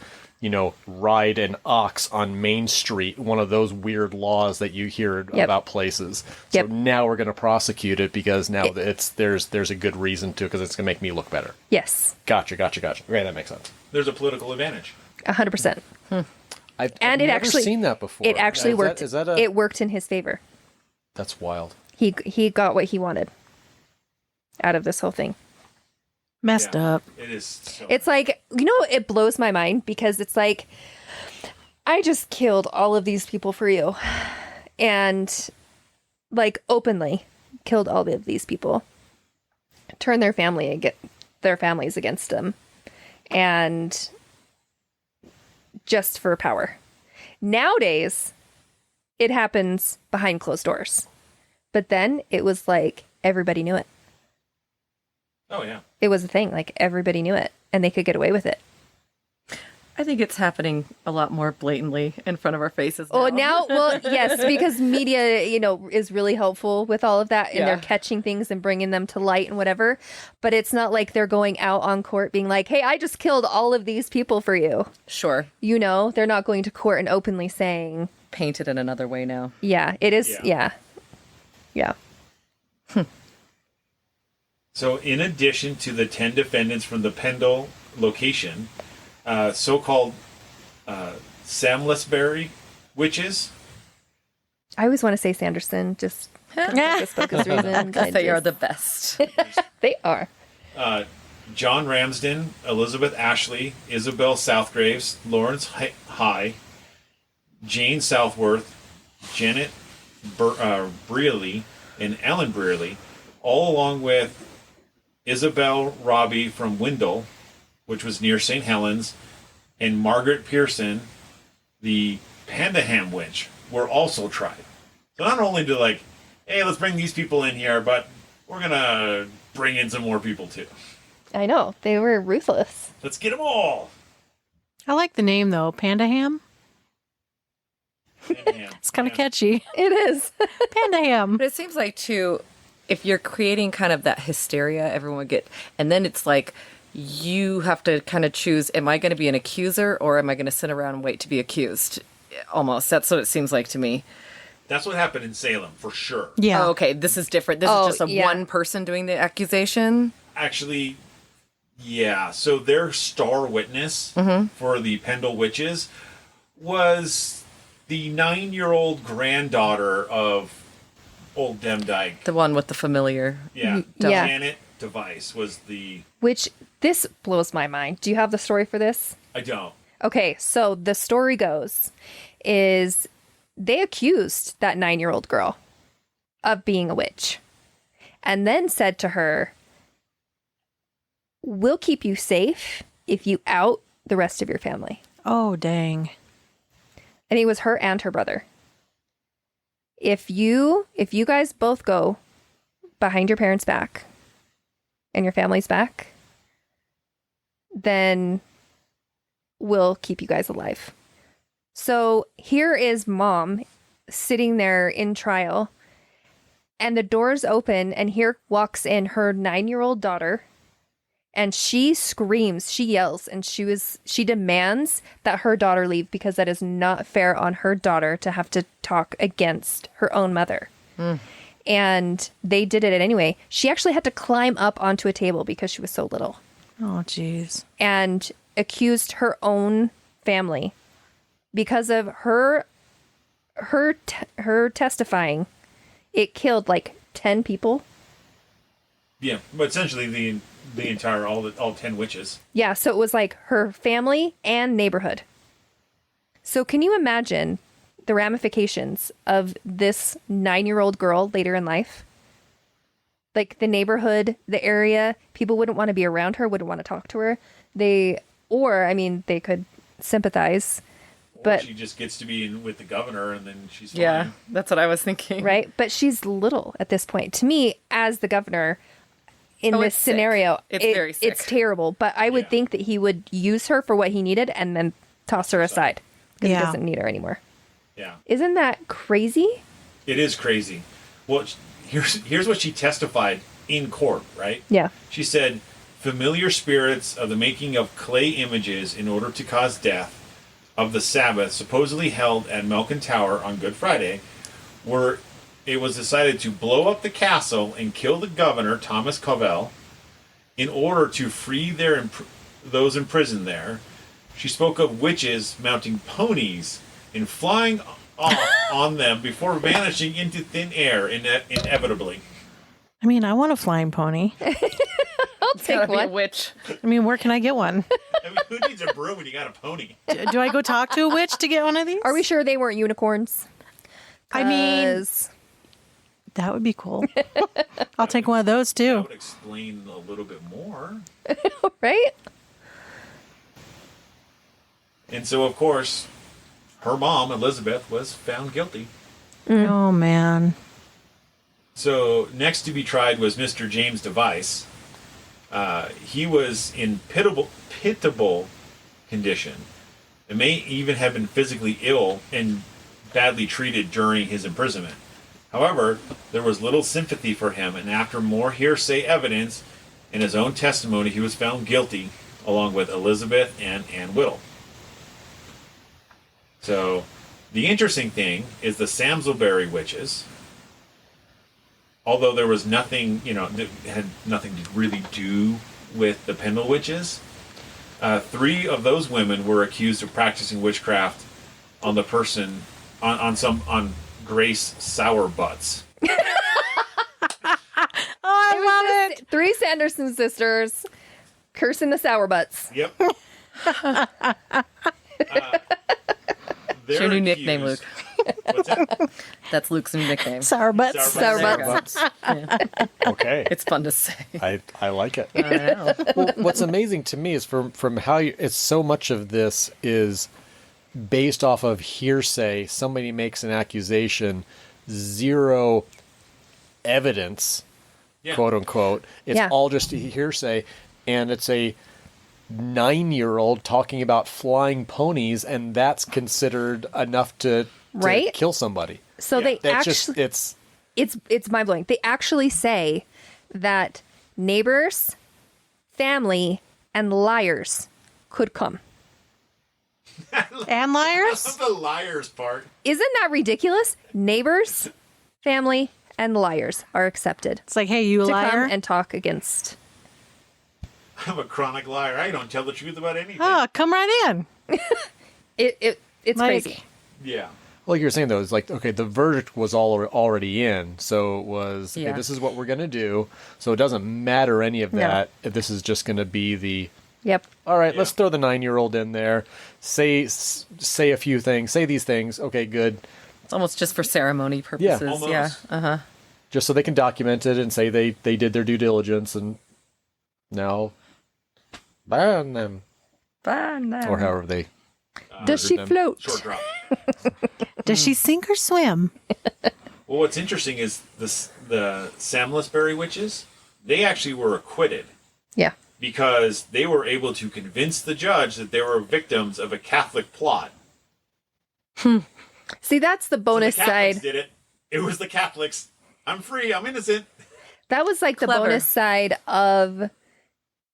S4: ride an ox on Main Street, one of those weird laws that you hear about places. So now we're going to prosecute it because now there's a good reason to, because it's going to make me look better.
S3: Yes.
S4: Gotcha. Okay, that makes sense.
S1: There's a political advantage.
S3: 100%.
S4: I've
S3: And it
S4: never
S3: actually
S4: seen that before.
S3: It actually worked.
S4: Is that a...
S3: It worked in his favor.
S4: That's wild.
S3: He got what he wanted out of this whole thing.
S2: Messed up.
S1: It is. So
S3: It's like, it blows my mind because it's like, I just killed all of these people for you. And like openly killed all of these people. Turned their families against them. And just for power. Nowadays, it happens behind closed doors. But then it was like everybody knew it.
S1: Oh, yeah.
S3: It was a thing. Like everybody knew it and they could get away with it.
S5: I think it's happening a lot more blatantly in front of our faces now.
S3: Oh, now, well, yes, because media, is really helpful with all of that and they're catching things and bringing them to light and whatever. But it's not like they're going out on court being like, hey, I just killed all of these people for you.
S5: Sure.
S3: They're not going to court and openly saying.
S5: Painted in another way now.
S3: Yeah, it is. Yeah.
S1: So, in addition to the 10 defendants from the Pendle location, so-called Samlesbury witches.
S3: I always want to say Sanderson, just for focus reason.
S5: Because they are the best.
S3: They are.
S1: John Ramsden, Elizabeth Ashley, Isabel Southgraves, Lawrence High, Jane Southworth, Janet Brearley, and Ellen Brearley, all along with Isabel Robbie from Windle, which was near St. Helens, and Margaret Pearson, the Pandaham witch, were also tried. So not only to hey, let's bring these people in here, but we're going to bring in some more people too.
S3: I know. They were ruthless.
S1: Let's get them all.
S2: I like the name, though. Panda Ham.
S1: Pandaham.
S2: It's kind of catchy.
S3: It is.
S2: Panda Ham.
S5: But it seems like, too, if you're creating kind of that hysteria, everyone would get... And then it's like, you have to kind of choose, am I going to be an accuser or am I going to sit around and wait to be accused? Almost. That's what it seems like to me.
S1: That's what happened in Salem, for sure.
S2: Yeah.
S5: Oh, okay, this is different. This is just one person doing the accusation?
S1: Actually, yeah. So their star witness for the Pendle Witches was the 9-year-old granddaughter of old Demdike.
S5: The one with the familiar.
S1: Yeah.
S3: Yeah.
S1: Janet Device was the...
S3: Which, this blows my mind. Do you have the story for this?
S1: I don't.
S3: Okay, so the story goes is they accused that 9-year-old girl of being a witch and then said to her, we'll keep you safe if you out the rest of your family.
S2: Oh, dang.
S3: And it was her and her brother. If you guys both go behind your parents' back and your family's back, then we'll keep you guys alive. So here is mom sitting there in trial, and the doors open, and here walks in her 9-year-old daughter, and she screams, she yells, and she demands that her daughter leave because that is not fair on her daughter to have to talk against her own mother. And they did it anyway. She actually had to climb up onto a table because she was so little.
S2: Oh, jeez.
S3: And accused her own family because of her testifying. It killed 10 people.
S1: Yeah, but essentially the entire all 10 witches.
S3: Yeah, so it was her family and neighborhood. So can you imagine the ramifications of this 9-year-old girl later in life. Like the neighborhood, the area, people wouldn't want to be around her, wouldn't want to talk to her. They could sympathize, but
S1: she just gets to be with the governor, and then she's fine.
S5: Yeah, that's what I was thinking.
S3: right. But she's little at this point. To me, as the governor in this
S5: it's sick.
S3: scenario,
S5: It's very sick.
S3: It's terrible. But I would think that he would use her for what he needed and then toss her aside because
S2: Yeah.
S3: he doesn't need her anymore.
S1: Yeah,
S3: Isn't that crazy?
S1: it is crazy. Well, here's what she testified in court, right?
S3: Yeah.
S1: She said, familiar spirits of the making of clay images in order to cause death of the Sabbath, supposedly held at Melkin Tower on Good Friday, it was decided to blow up the castle and kill the governor, Thomas Covell, in order to free those imprisoned there. She spoke of witches mounting ponies and flying off on them before vanishing into thin air inevitably.
S2: I mean, I want a flying pony.
S3: I'll
S5: Gotta
S3: take
S5: be a
S3: one.
S5: witch.
S2: I mean, where can I get one?
S1: I mean, who needs a broom when you got a pony?
S2: Do I go talk to a witch to get one of these?
S3: Are we sure they weren't unicorns?
S2: I mean,
S3: 'Cause-
S2: that would be cool. I'll take one of those
S1: That
S2: too.
S1: would explain a little bit more.
S3: right?
S1: And so, of course, her mom, Elizabeth, was found guilty.
S2: Oh man.
S1: So, next to be tried was Mr. James Device. He was in pitiable condition and may even have been physically ill and badly treated during his imprisonment. However, there was little sympathy for him, and after more hearsay evidence in his own testimony, he was found guilty, along with Elizabeth and Anne Whittle. So, the interesting thing is the Samsselbury witches, although there was nothing, that had nothing to really do with the Pendle Witches, 3 of those women were accused of practicing witchcraft on the person, on Grace Sourbutt's.
S2: Oh, I love it.
S3: 3 Sanderson sisters cursing the sour butts.
S1: Yep.
S5: It's your new nickname, Luke.
S1: What's that?
S5: That's Luke's new nickname.
S2: Sour butts.
S3: Sour
S5: There you
S3: butts.
S5: go. Yeah.
S4: Okay.
S5: It's fun to say.
S4: I like it.
S5: I know.
S4: Well, what's amazing to me is from how it's so much of this is based off of hearsay. Somebody makes an accusation, 0 evidence,
S1: Yeah.
S4: quote unquote. It's
S3: Yeah.
S4: all just hearsay, and it's a 9-year-old talking about flying ponies, and that's considered enough to
S3: Right?
S4: kill somebody.
S3: So
S1: Yeah.
S3: they
S4: That's
S3: actually
S4: just
S3: it's mind blowing. They actually say that neighbors, family, and liars could come.
S2: And liars?
S1: The liars part.
S3: Isn't that ridiculous? Neighbors, family, and liars are accepted
S2: It's like, hey, you
S3: to
S2: liar.
S3: come and talk against.
S1: I'm a chronic liar. I don't tell the truth about anything.
S2: Oh, come right in.
S3: It's
S2: Like,
S3: crazy.
S1: Yeah.
S4: like you're saying though. It's like, okay, the verdict was already in, so it was,
S5: Yeah.
S4: okay, this is what we're gonna do. So it doesn't matter any of
S3: No.
S4: that. If this is just gonna be the,
S3: Yep.
S4: all right,
S1: Yeah.
S4: let's throw the 9-year-old in there, say a few things, say these things. Okay, good.
S5: It's almost just for ceremony purposes.
S1: Almost.
S5: Yeah. Uh-huh.
S4: Just so they can document it and say they did their due diligence, and now ban them or however they.
S3: Does she
S4: them.
S3: float?
S1: Short drop.
S2: Does she sink or swim?
S1: Well, what's interesting is the Samlesbury witches, they actually were acquitted
S3: Yeah.
S1: because they were able to convince the judge that they were victims of a Catholic plot.
S3: See, that's the
S1: So
S3: bonus
S1: the Catholics
S3: side.
S1: did it. It was the Catholics. I'm free. I'm innocent.
S3: That was like
S5: Clever.
S3: the bonus side of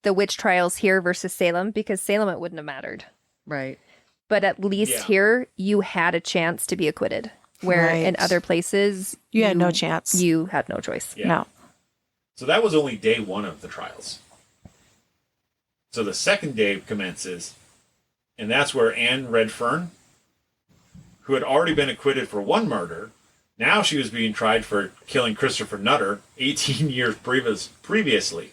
S3: the witch trials here versus Salem, because Salem it wouldn't have mattered.
S5: Right.
S3: But at least
S1: Yeah.
S3: here you had a chance to be acquitted. Where in
S2: Right.
S3: other places
S2: You had no chance.
S3: You had no choice.
S1: Yeah.
S2: No.
S1: So that was only day 1 of the trials. So the second day commences, and that's where Anne Redfern, who had already been acquitted for 1 murder, now she was being tried for killing Christopher Nutter 18 years previously.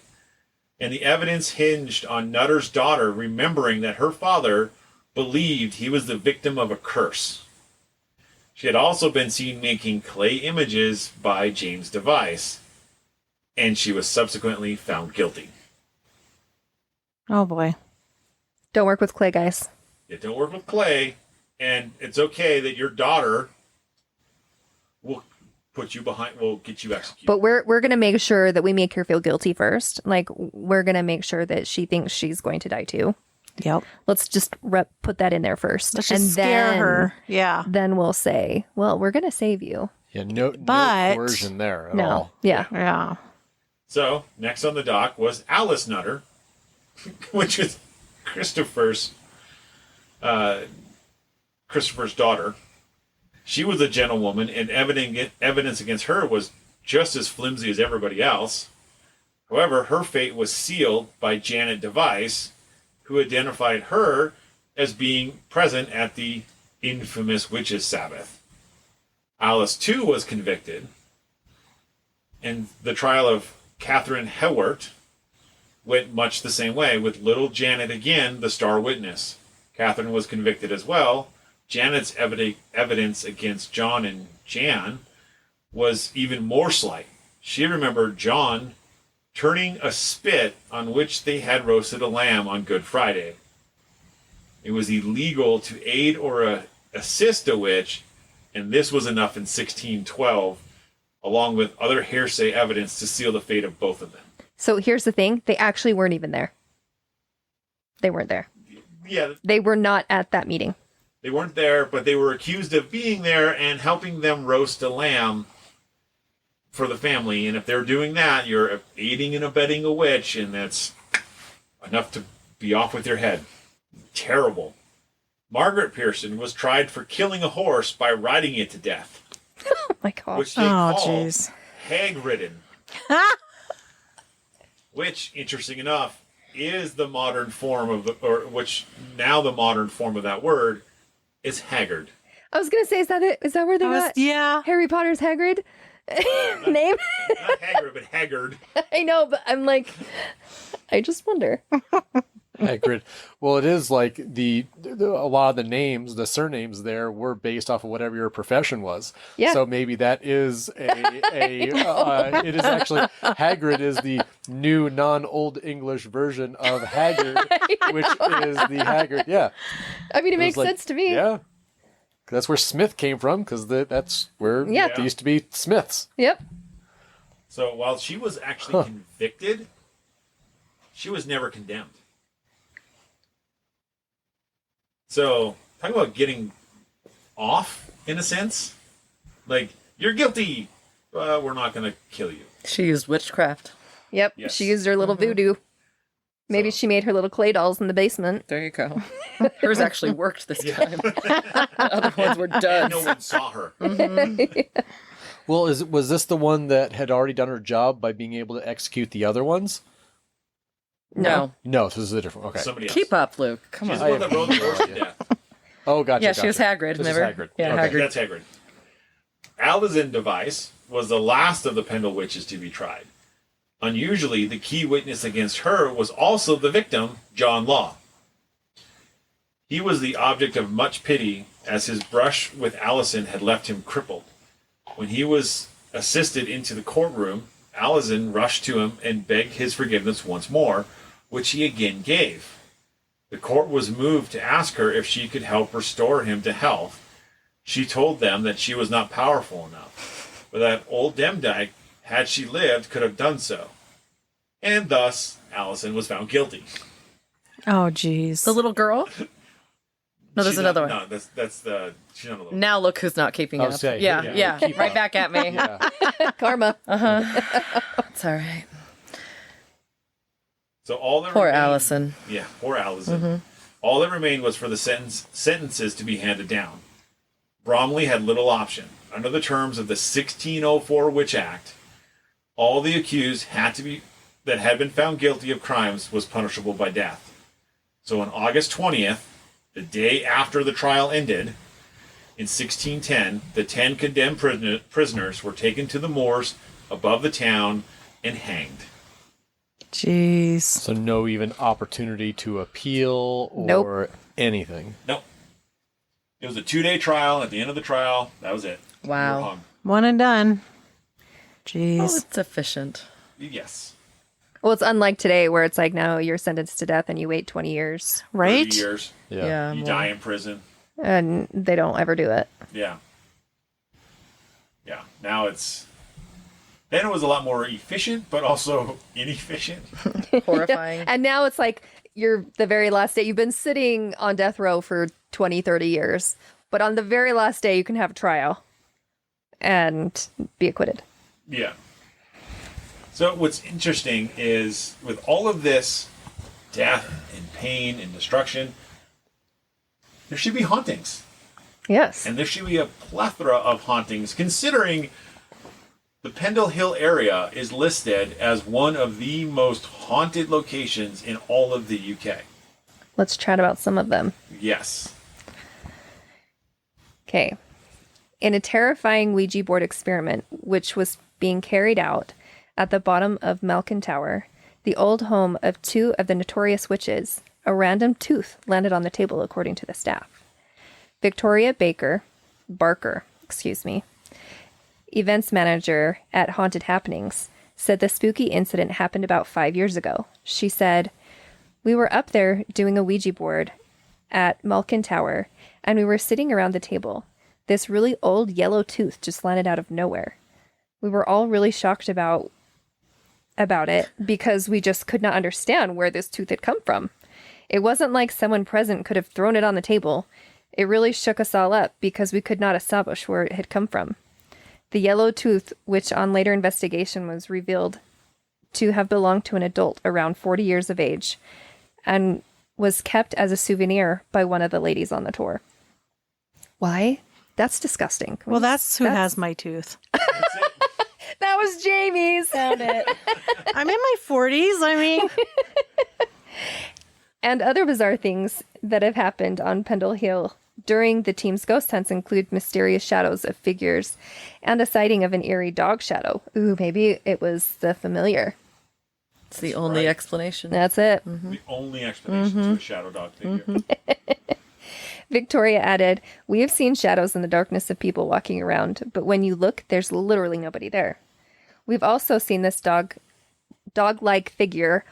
S1: And the evidence hinged on Nutter's daughter remembering that her father believed he was the victim of a curse. She had also been seen making clay images by James Device, and she was subsequently found guilty.
S2: Oh boy.
S3: Don't work with clay, guys.
S1: You don't work with clay, and it's okay that your daughter will put you behind, will get you executed.
S3: But we're gonna make sure that we make her feel guilty first. Like, we're gonna make sure that she thinks she's going to die too.
S2: Yep.
S3: Let's just put that in there first,
S2: Let's just scare her. Yeah.
S3: Then we'll say, well, we're gonna save you.
S4: Yeah, no
S2: But-
S4: coercion there at
S3: No,
S4: all.
S3: yeah.
S2: Yeah.
S1: So, next on the dock was Alice Nutter, which was Christopher's daughter. She was a gentlewoman, and evidence against her was just as flimsy as everybody else. However, her fate was sealed by Janet Device, who identified her as being present at the infamous Witches' Sabbath. Alice, too, was convicted, and the trial of Catherine Hewart went much the same way, with little Janet again the star witness. Catherine was convicted as well. Janet's evidence against John and Jan was even more slight. She remembered John turning a spit on which they had roasted a lamb on Good Friday. It was illegal to aid or assist a witch, and this was enough in 1612, along with other hearsay evidence to seal the fate of both of them.
S3: So here's the thing: they actually weren't even there. They weren't there.
S1: Yeah,
S3: They were not at that meeting.
S1: they weren't there, but they were accused of being there and helping them roast a lamb for the family. And if they're doing that, you're aiding and abetting a witch, and that's enough to be off with your head. Terrible. Margaret Pearson was tried for killing a horse by riding it to death,
S3: Oh my gosh.
S1: which they
S2: Oh,
S1: call
S2: jeez.
S1: hag-ridden. Which, interesting enough, is the modern form of, the modern form of that word is haggard.
S3: I was gonna say, is that it? Is that where they got
S2: Yeah.
S3: Harry Potter's Hagrid name?
S1: Not haggard, but haggard.
S3: I know, but I'm like, I just wonder.
S4: Hagrid. Well, it is like a lot of the names, the surnames there were based off of whatever your profession was.
S3: Yeah.
S4: So maybe that is it is actually Hagrid is the new non-Old English version of Haggard, which is the Haggard. Yeah.
S3: I mean, it
S4: was
S3: makes
S4: like-
S3: sense to me.
S4: Yeah. That's where Smith came from, because that's where
S3: Yeah.
S4: they used to be Smiths.
S3: Yep.
S1: So while she was actually convicted, she was never condemned. So, talk about getting off, in a sense. Like, you're guilty, we're not going to kill you.
S5: She used witchcraft.
S3: Yep.
S1: Yes.
S3: She used her little voodoo. Maybe
S1: So-
S3: she made her little clay dolls in the basement.
S5: There you go. Hers actually worked this time. The other ones were duds.
S1: No one saw her.
S4: Well, was this the one that had already done her job by being able to execute the other ones?
S5: No.
S4: No, this is a different. Okay.
S1: Somebody else.
S5: Keep up, Luke. Come
S1: She's
S5: on.
S1: the one that rode the horse to death.
S4: Oh, gotcha.
S5: Yeah, she was Hagrid.
S4: This is
S5: Remember?
S4: Hagrid.
S5: Yeah,
S4: Okay.
S5: Hagrid.
S1: That's Hagrid. Alison Device was the last of the Pendle Witches to be tried. Unusually, the key witness against her was also the victim, John Law. He was the object of much pity, as his brush with Allison had left him crippled. When he was assisted into the courtroom, Allison rushed to him and begged his forgiveness once more, which he again gave. The court was moved to ask her if she could help restore him to health. She told them that she was not powerful enough, but that old Demdike, had she lived, could have done so. And thus, Allison was found guilty.
S2: Oh, jeez.
S5: The little girl? No, there's
S1: She's
S5: another
S1: not-
S5: one.
S1: No, she's not a little.
S5: Now look who's not keeping
S4: I
S5: up.
S4: was saying,
S5: yeah,
S4: yeah, keep
S5: right
S4: up.
S5: back at me.
S4: Yeah.
S3: Karma.
S5: It's all right.
S1: So all that
S5: Poor
S1: remained-
S5: Allison.
S1: Yeah, poor Allison. All that remained was for the sentences to be handed down. Bromley had little option. Under the terms of the 1604 Witch Act, all the accused that had been found guilty of crimes was punishable by death. So on August 20th, the day after the trial ended, in 1610, the 10 condemned prisoners were taken to the moors above the town and hanged.
S2: Jeez.
S4: So no even opportunity to appeal or
S3: Nope.
S4: anything.
S1: Nope. It was a 2-day trial. At the end of the trial, that was it.
S5: Wow.
S1: You were hung.
S2: One and done.
S5: Oh,
S2: Jeez.
S5: it's efficient.
S1: Yes.
S3: Well, it's unlike today where it's like now you're sentenced to death and you wait 20 years
S1: 30
S2: Right?
S1: years.
S4: Yeah.
S1: You
S5: more.
S1: die in prison.
S3: and they don't ever do it.
S1: Yeah. Yeah. Now it's. Then it was a lot more efficient, but also inefficient.
S5: Horrifying.
S3: And now it's like you're the very last day. You've been sitting on death row for 20, 30 years. But on the very last day, you can have a trial and be acquitted.
S1: Yeah. So what's interesting is with all of this death and pain and destruction, there should be hauntings.
S3: Yes.
S1: And there should be a plethora of hauntings, considering the Pendle Hill area is listed as one of the most haunted locations in all of the UK.
S3: Let's chat about some of them.
S1: Yes.
S3: Okay. In a terrifying Ouija board experiment, which was being carried out at the bottom of Malkin Tower, the old home of 2 of the notorious witches, a random tooth landed on the table, according to the staff. Victoria Barker, events manager at Haunted Happenings, said the spooky incident happened about 5 years ago. She said, "We were up there doing a Ouija board at Malkin Tower, and we were sitting around the table. This really old yellow tooth just landed out of nowhere. We were all really shocked about it because we just could not understand where this tooth had come from. It wasn't like someone present could have thrown it on the table. It really shook us all up because we could not establish where it had come from. The yellow tooth, which on later investigation was revealed to have belonged to an adult around 40 years of age and was kept as a souvenir by one of the ladies on the tour." Why? That's disgusting.
S2: Well, that's who has my tooth.
S3: That was Jamie's.
S5: Found it.
S2: I'm in my 40s. I mean,
S3: And other bizarre things that have happened on Pendle Hill during the team's ghost hunts include mysterious shadows of figures and a sighting of an eerie dog shadow. Ooh, maybe it was the familiar.
S5: It's the only
S1: right.
S5: explanation.
S3: That's it.
S1: The only explanation to a shadow dog figure.
S3: Victoria added, "We have seen shadows in the darkness of people walking around, but when you look, there's literally nobody there. We've also seen this dog-like figure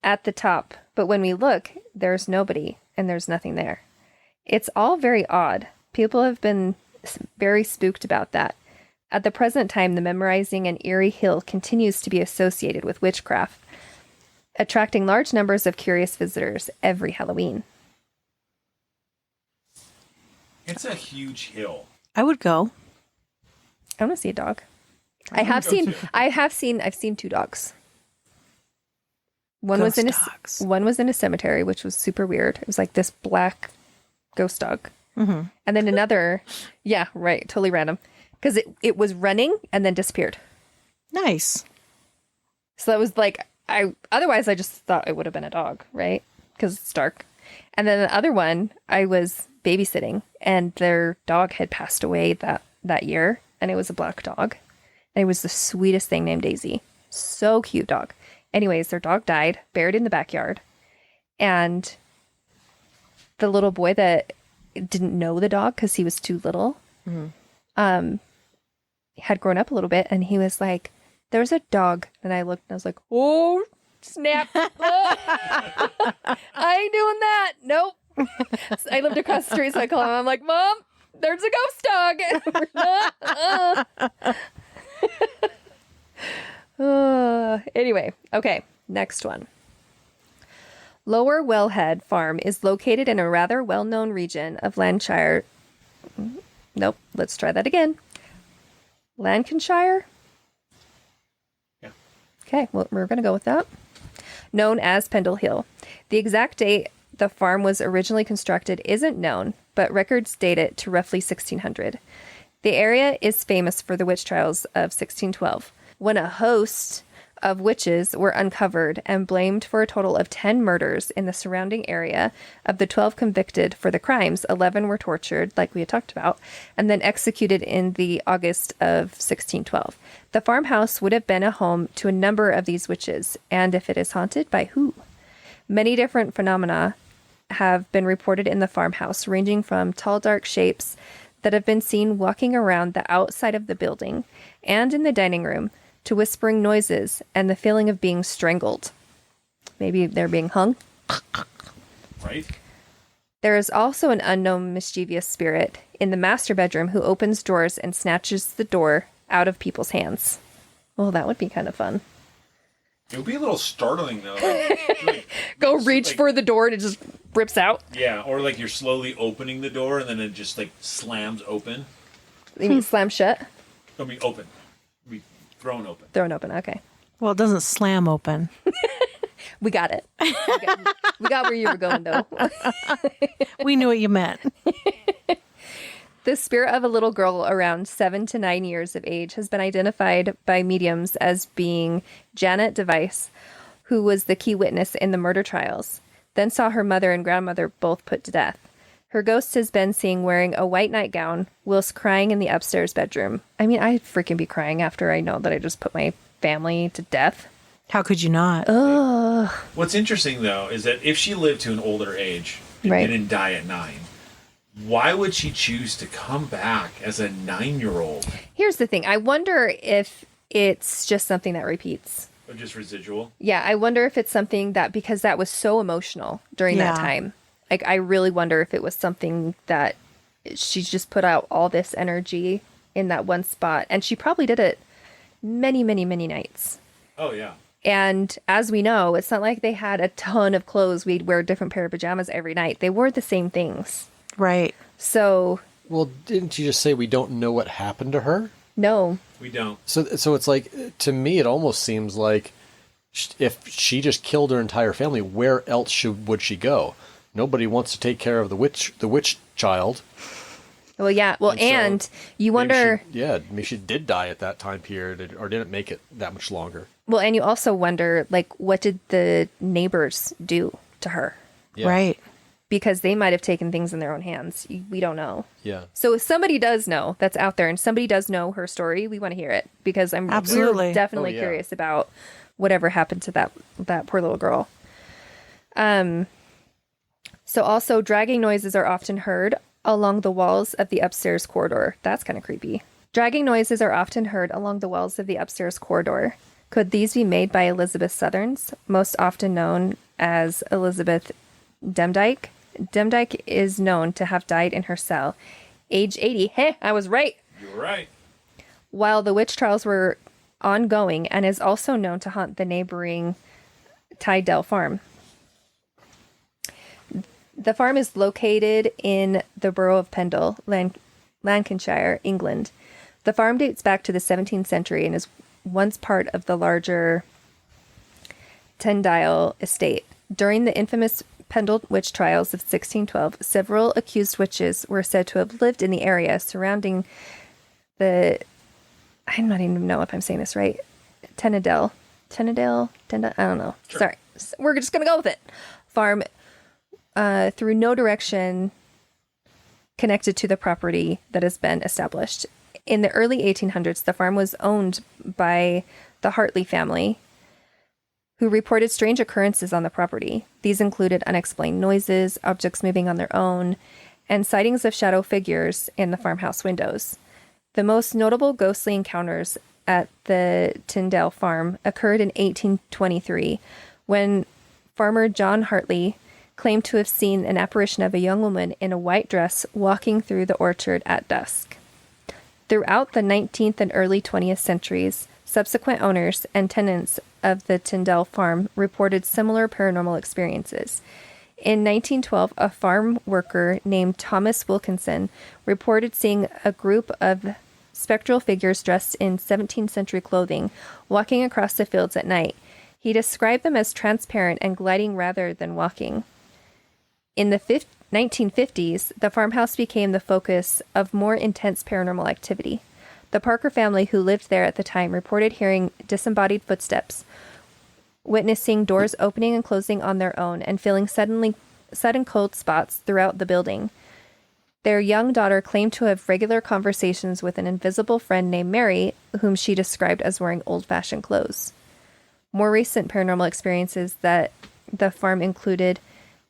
S3: at the top, but when we look, there's nobody and there's nothing there. It's all very odd. People have been very spooked about that. At the present time, the memorizing and eerie hill continues to be associated with witchcraft, attracting large numbers of curious visitors every Halloween."
S1: It's a huge hill.
S2: I would go.
S3: I want to see a dog. I've seen 2 dogs. One was in
S2: Ghost dogs.
S3: one was in a cemetery, which was super weird. It was like this black ghost dog.
S2: Mm-hmm.
S3: And then another, yeah, right, totally random. Because it was running and then disappeared.
S2: Nice.
S3: So that was like, otherwise I just thought it would have been a dog, right? Because it's dark. And then the other one, I was babysitting and their dog had passed away that year. And it was a black dog. And it was the sweetest thing named Daisy. So cute dog. Anyways, their dog died, buried in the backyard. And the little boy that didn't know the dog because he was too little, had grown up a little bit. And he was like, "There's a dog." And I looked and I was like, "Oh, snap." I ain't doing that. Nope. So I lived across the street, so I call him. I'm like, "Mom, there's a ghost dog." Anyway, okay, next one. Lower Wellhead Farm is located in a rather well-known region of Lancashire. Nope, let's try that again. Lancashire?
S1: Yeah.
S3: Okay, well, we're going to go with that. Known as Pendle Hill. The exact date the farm was originally constructed isn't known, but records date it to roughly 1600. The area is famous for the witch trials of 1612, when a host of witches were uncovered and blamed for a total of 10 murders in the surrounding area. Of the 12 convicted for the crimes, 11 were tortured, like we had talked about, and then executed in the August of 1612. The farmhouse would have been a home to a number of these witches, and if it is haunted, by who? Many different phenomena have been reported in the farmhouse, ranging from tall, dark shapes that have been seen walking around the outside of the building and in the dining room to whispering noises and the feeling of being strangled. Maybe they're being hung.
S1: Right?
S3: There is also an unknown mischievous spirit in the master bedroom who opens doors and snatches the door out of people's hands. Well, that would be kind of fun.
S1: It would be a little startling, though. Like,
S3: Go reach for the door and it just rips out.
S1: yeah, or like you're slowly opening the door and then it just like slams open.
S3: You mean slam shut?
S1: I mean, open. I mean, thrown open.
S3: Thrown open. Okay.
S2: Well, it doesn't slam open.
S3: We got it. We got where you were going, though.
S2: We knew what you meant.
S3: The spirit of a little girl around 7 to 9 years of age has been identified by mediums as being Janet Device, who was the key witness in the murder trials, then saw her mother and grandmother both put to death. Her ghost has been seen wearing a white nightgown whilst crying in the upstairs bedroom. I mean, I'd freaking be crying after I know that I just put my family to death.
S2: How could you not?
S3: Ugh.
S1: What's interesting, though, is that if she lived to an older age and
S3: Right.
S1: didn't die at 9, why would she choose to come back as a 9-year-old?
S3: Here's the thing. I wonder if it's just something that repeats.
S1: Or just residual?
S3: Yeah, I wonder if it's something that, because that was so emotional during that
S2: Yeah.
S3: time. Like, I really wonder if it was something that she's just put out all this energy in that one spot. And she probably did it many, many, many nights.
S1: Oh, yeah.
S3: And as we know, it's not like they had a ton of clothes. We'd wear a different pair of pajamas every night. They wore the same things.
S2: Right.
S3: So,
S4: Well, didn't you just say we don't know what happened to her?
S3: no.
S1: We don't.
S4: So it's like, to me, it almost seems like if she just killed her entire family, where else would she go? Nobody wants to take care of the witch child.
S3: Well, yeah. Well,
S4: And so
S3: you wonder...
S4: Maybe she did die at that time period, or didn't make it that much longer.
S3: Well, and you also wonder, like, what did the neighbors do to her?
S4: Yeah.
S2: Right.
S3: Because they might have taken things in their own hands. We don't know.
S4: Yeah.
S3: So if somebody does know that's out there and somebody does know her story, we want to hear it because
S2: Absolutely.
S3: we're definitely
S4: Oh, yeah.
S3: curious about whatever happened to that poor little girl. So also dragging noises are often heard along the walls of the upstairs corridor. That's kind of creepy. Dragging noises are often heard along the walls of the upstairs corridor. Could these be made by Elizabeth Southerns, most often known as Elizabeth Demdike? Demdike is known to have died in her cell, age 80. Hey, I was right.
S1: You're right.
S3: While the witch trials were ongoing, and is also known to haunt the neighboring Tydell farm. The farm is located in the borough of Pendle, Lancashire, England. The farm dates back to the 17th century and is once part of the larger Tydell estate. During the infamous Pendle witch trials of 1612, several accused witches were said to have lived in the area surrounding the... I'm not even know if I'm saying this right. Tydell, I don't know.
S1: Sure.
S3: Sorry. We're just going to go with it. Farm through no direction connected to the property that has been established. In the early 1800s, the farm was owned by the Hartley family, who reported strange occurrences on the property. These included unexplained noises, objects moving on their own, and sightings of shadow figures in the farmhouse windows. The most notable ghostly encounters at the Tydell farm occurred in 1823, when farmer John Hartley claimed to have seen an apparition of a young woman in a white dress walking through the orchard at dusk. Throughout the 19th and early 20th centuries, subsequent owners and tenants of the Tydell farm reported similar paranormal experiences. In 1912, a farm worker named Thomas Wilkinson reported seeing a group of spectral figures dressed in 17th century clothing walking across the fields at night. He described them as transparent and gliding rather than walking. In the 1950s, the farmhouse became the focus of more intense paranormal activity. The Parker family, who lived there at the time, reported hearing disembodied footsteps, witnessing doors opening and closing on their own, and feeling sudden cold spots throughout the building. Their young daughter claimed to have regular conversations with an invisible friend named Mary, whom she described as wearing old-fashioned clothes. More recent paranormal experiences that the farm included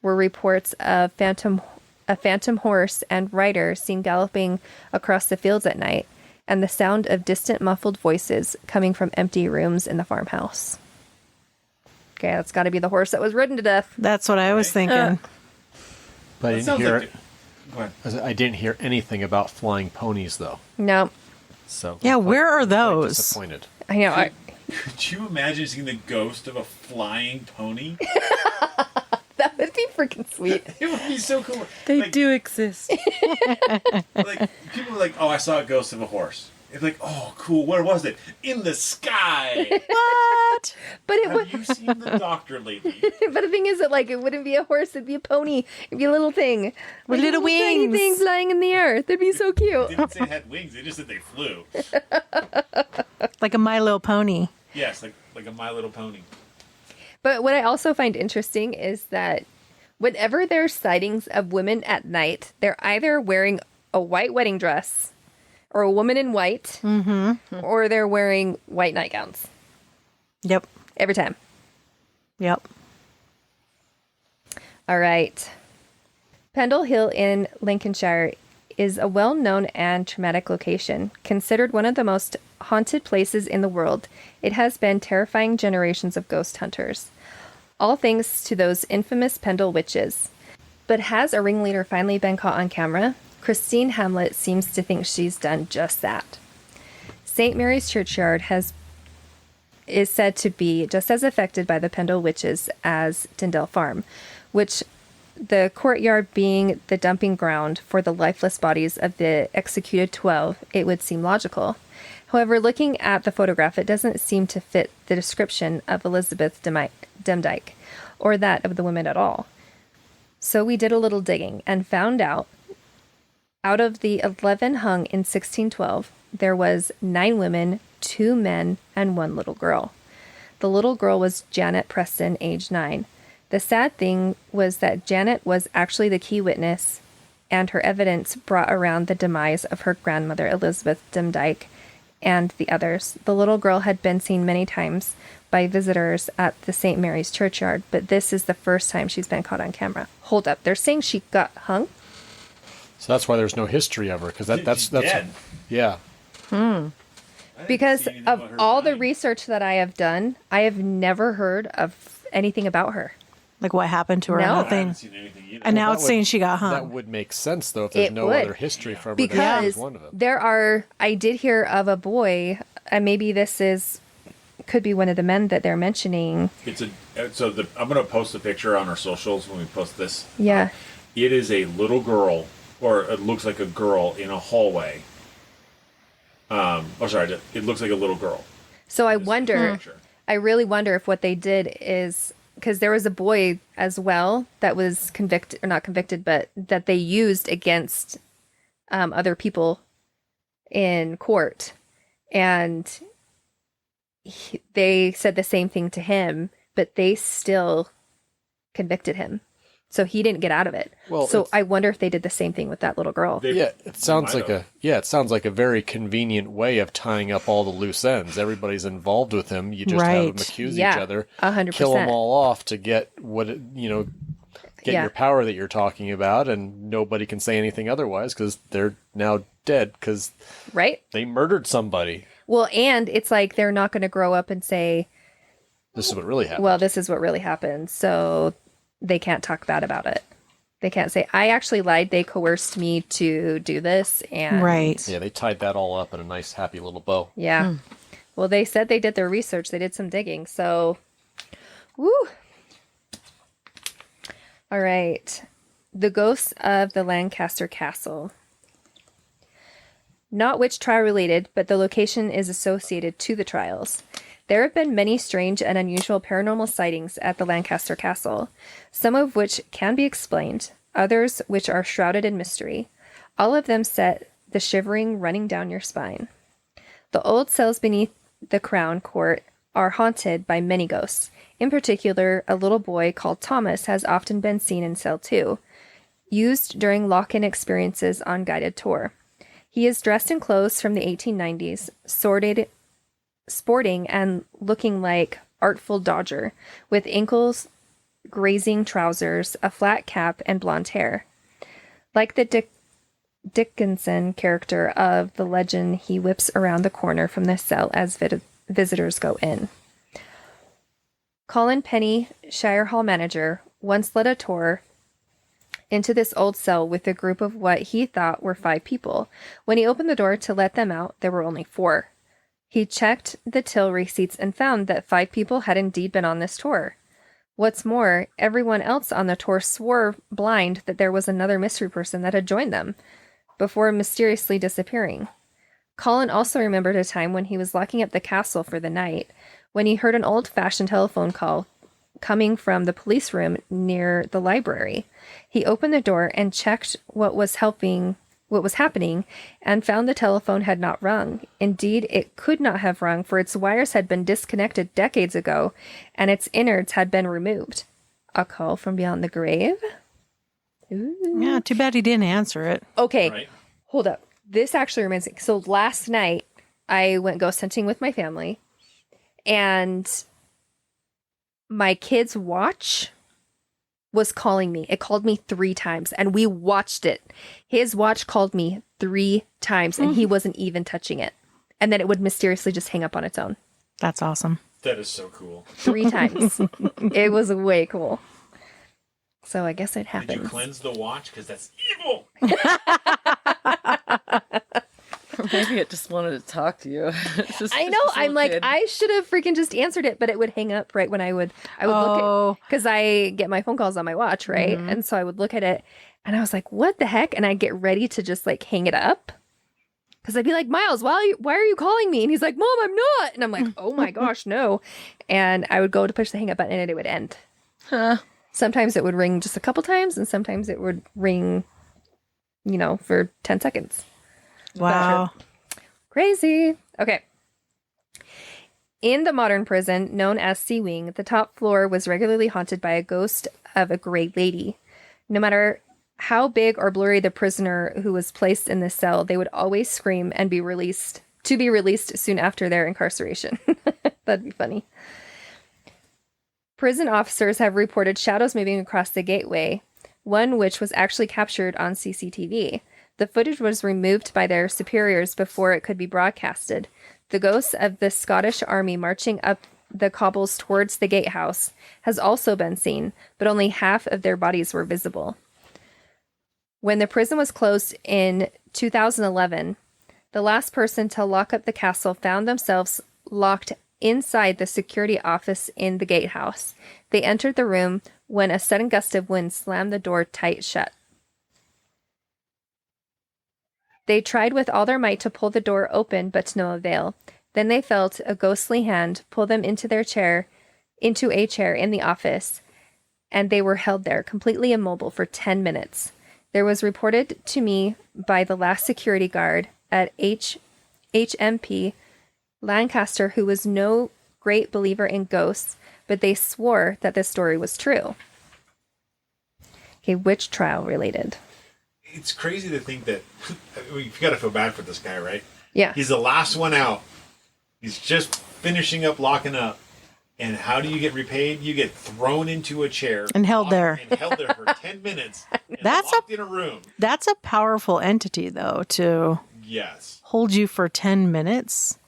S3: were reports of a phantom horse and rider seen galloping across the fields at night, and the sound of distant muffled voices coming from empty rooms in the farmhouse. Okay, that's got to be the horse that was ridden to death.
S2: That's what I was thinking.
S4: But I
S1: That
S4: didn't
S1: sounds
S4: hear
S1: like Go ahead.
S4: I didn't hear anything about flying ponies though.
S3: No,
S4: So
S2: Yeah,
S4: I'm quite-
S2: where are
S4: I'm quite
S2: those?
S4: Disappointed.
S3: I know.
S1: Could you imagine seeing the ghost of a flying pony?
S3: That would be freaking sweet.
S1: It would be so cool.
S5: They
S1: Like-
S5: do exist.
S1: Like people are like, "Oh, I saw a ghost of a horse." It's like, "Oh, cool. Where was it? In the sky."
S2: What?
S3: But it would.
S1: Have you seen the doctor lately?
S3: But the thing is that like it wouldn't be a horse; it'd be a pony. It'd be a little thing
S2: With little
S3: tiny
S2: wings.
S3: thing flying in the air. That'd be so
S1: They
S3: cute.
S1: didn't say it had wings. They just said they flew.
S2: Like a My Little Pony.
S1: Yes, like a My Little Pony.
S3: But what I also find interesting is that whenever there's sightings of women at night, they're either wearing a white wedding dress, or a woman in white, or they're wearing white nightgowns
S2: Yep.
S3: every time.
S2: Yep.
S3: All right. Pendle Hill in Lincolnshire is a well-known and traumatic location. Considered one of the most haunted places in the world, it has been terrifying generations of ghost hunters. All thanks to those infamous Pendle Witches. But has a ringleader finally been caught on camera? Christine Hamlet seems to think she's done just that. St. Mary's Churchyard is said to be just as affected by the Pendle Witches as Tyndale Farm, which the courtyard being the dumping ground for the lifeless bodies of the executed 12, it would seem logical. However, looking at the photograph, it doesn't seem to fit the description of Elizabeth Demdike, or that of the women at all. So we did a little digging and found out of the 11 hung in 1612, there was 9 women, 2 men, and 1 little girl. The little girl was Janet Preston, age 9. The sad thing was that Janet was actually the key witness, and her evidence brought around the demise of her grandmother, Elizabeth Demdike, and the others. The little girl had been seen many times by visitors at the St. Mary's Churchyard, but this is the first time she's been caught on camera. Hold up, they're saying she got hung?
S4: So that's why there's no history of her because that's
S1: She's dead.
S4: yeah.
S1: I didn't
S3: Because
S1: see anything
S3: of
S1: about her
S3: all the
S1: dying.
S3: research that I have done, I have never heard of anything about her.
S2: Like what happened to her?
S3: No.
S1: I
S2: Nothing.
S1: haven't seen anything either.
S2: And now
S4: That
S2: it's
S4: would-
S2: saying she got
S4: That
S2: hung.
S4: would make sense though if there's
S3: It
S4: no
S3: would.
S4: other history from her.
S3: Because
S4: That one of them.
S3: there are, I did hear of a boy, and maybe could be one of the men that they're mentioning.
S1: I'm gonna post a picture on our socials when we post this.
S3: Yeah.
S1: It is a little girl, or it looks like a girl in a hallway. It looks like a little girl.
S3: So I
S1: This
S3: wonder,
S1: picture.
S3: I really wonder if what they did is, because there was a boy as well that was convicted, or not convicted, but that they used against other people in court. And they said the same thing to him, but they still convicted him. So he didn't get out of it.
S4: Well,
S3: so
S4: it's-
S3: I wonder if they did the same thing with that little girl.
S4: Yeah, it sounds
S1: might
S4: like
S1: have.
S4: it sounds like a very convenient way of tying up all the loose ends. Everybody's involved with him. You just have them
S2: Right.
S4: accuse
S3: Yeah,
S4: each other,
S3: 100%.
S4: kill them all off to get get
S3: Yeah.
S4: your power that you're talking about, and nobody can say anything otherwise because they're now dead because
S3: Right?
S4: they murdered somebody.
S3: Well, and it's like they're not going to grow up and say,
S4: This is what really happened.
S3: well, this is what really happened. So they can't talk bad about it. They can't say, I actually lied. They coerced me to do this. And
S2: Right.
S4: Yeah, they tied that all up in a nice, happy little bow.
S3: Yeah. Well, they said they did their research. They did some digging. So, woo. All right. The ghosts of the Lancaster Castle. Not witch trial related, but the location is associated to the trials. There have been many strange and unusual paranormal sightings at the Lancaster Castle, some of which can be explained, others which are shrouded in mystery. All of them set the shivering running down your spine. The old cells beneath the Crown Court are haunted by many ghosts. In particular, a little boy called Thomas has often been seen in cell 2, used during lock-in experiences on guided tour. He is dressed in clothes from the 1890s, sporting and looking like Artful Dodger, with ankles grazing trousers, a flat cap, and blonde hair. Like the Dickinson character of the legend, he whips around the corner from the cell as visitors go in. Colin Penny, Shire Hall manager, once led a tour into this old cell with a group of what he thought were 5 people. When he opened the door to let them out, there were only 4. He checked the till receipts and found that 5 people had indeed been on this tour. What's more, everyone else on the tour swore blind that there was another mystery person that had joined them, before mysteriously disappearing. Colin also remembered a time when he was locking up the castle for the night, when he heard an old-fashioned telephone call coming from the police room near the library. He opened the door and checked what was happening, and found the telephone had not rung. Indeed, it could not have rung, for its wires had been disconnected decades ago, and its innards had been removed. A call from beyond the grave? Ooh.
S2: Yeah, too bad he didn't answer it.
S3: Okay,
S1: Right.
S3: hold up. This actually reminds me. So last night, I went ghost hunting with my family, and my kid's watch was calling me. It called me 3 times, and we watched it. His watch called me 3 times, and he wasn't even touching it. And then it would mysteriously just hang up on its own.
S2: That's awesome.
S1: That is so cool.
S3: 3 times. It was way cool. So I guess it happens.
S1: Did you cleanse the watch? Because that's evil.
S5: Or maybe it just wanted to talk to you.
S3: I know. I'm like, I should have freaking just answered it, but it would hang up right when I would look at, because I get my phone calls on my watch, right? And so I would look at it, and I was like, what the heck? And I'd get ready to just like hang it up. Because I'd be like, Miles, why are you calling me? And he's like, Mom, I'm not. And I'm like, oh my gosh, no. And I would go to push the hang up button, and it would end.
S5: Huh.
S3: Sometimes it would ring just a couple times, and sometimes it would ring, for 10 seconds.
S2: Wow.
S3: Crazy. Okay. In the modern prison, known as C Wing, the top floor was regularly haunted by a ghost of a gray lady. No matter how big or blurry the prisoner who was placed in the cell, they would always scream and be released soon after their incarceration. That'd be funny. Prison officers have reported shadows moving across the gateway, one which was actually captured on CCTV. The footage was removed by their superiors before it could be broadcasted. The ghosts of the Scottish army marching up the cobbles towards the gatehouse has also been seen, but only half of their bodies were visible. When the prison was closed in 2011, the last person to lock up the castle found themselves locked inside the security office in the gatehouse. They entered the room when a sudden gust of wind slammed the door tight shut. They tried with all their might to pull the door open, but to no avail. Then they felt a ghostly hand pull them into a chair in the office, and they were held there, completely immobile, for 10 minutes. There was reported to me by the last security guard at HMP Lancaster, who was no great believer in ghosts, but they swore that this story was true. Okay, witch trial related.
S1: It's crazy to think that you've got to feel bad for this guy, right?
S3: Yeah.
S1: He's the last one out. He's just finishing up locking up. And how do you get repaid? You get thrown into a chair
S2: And held there.
S1: And held there for 10 minutes. And
S2: That's
S1: locked in a room.
S2: That's a powerful entity, though, to
S1: Yes.
S2: hold you for 10 minutes,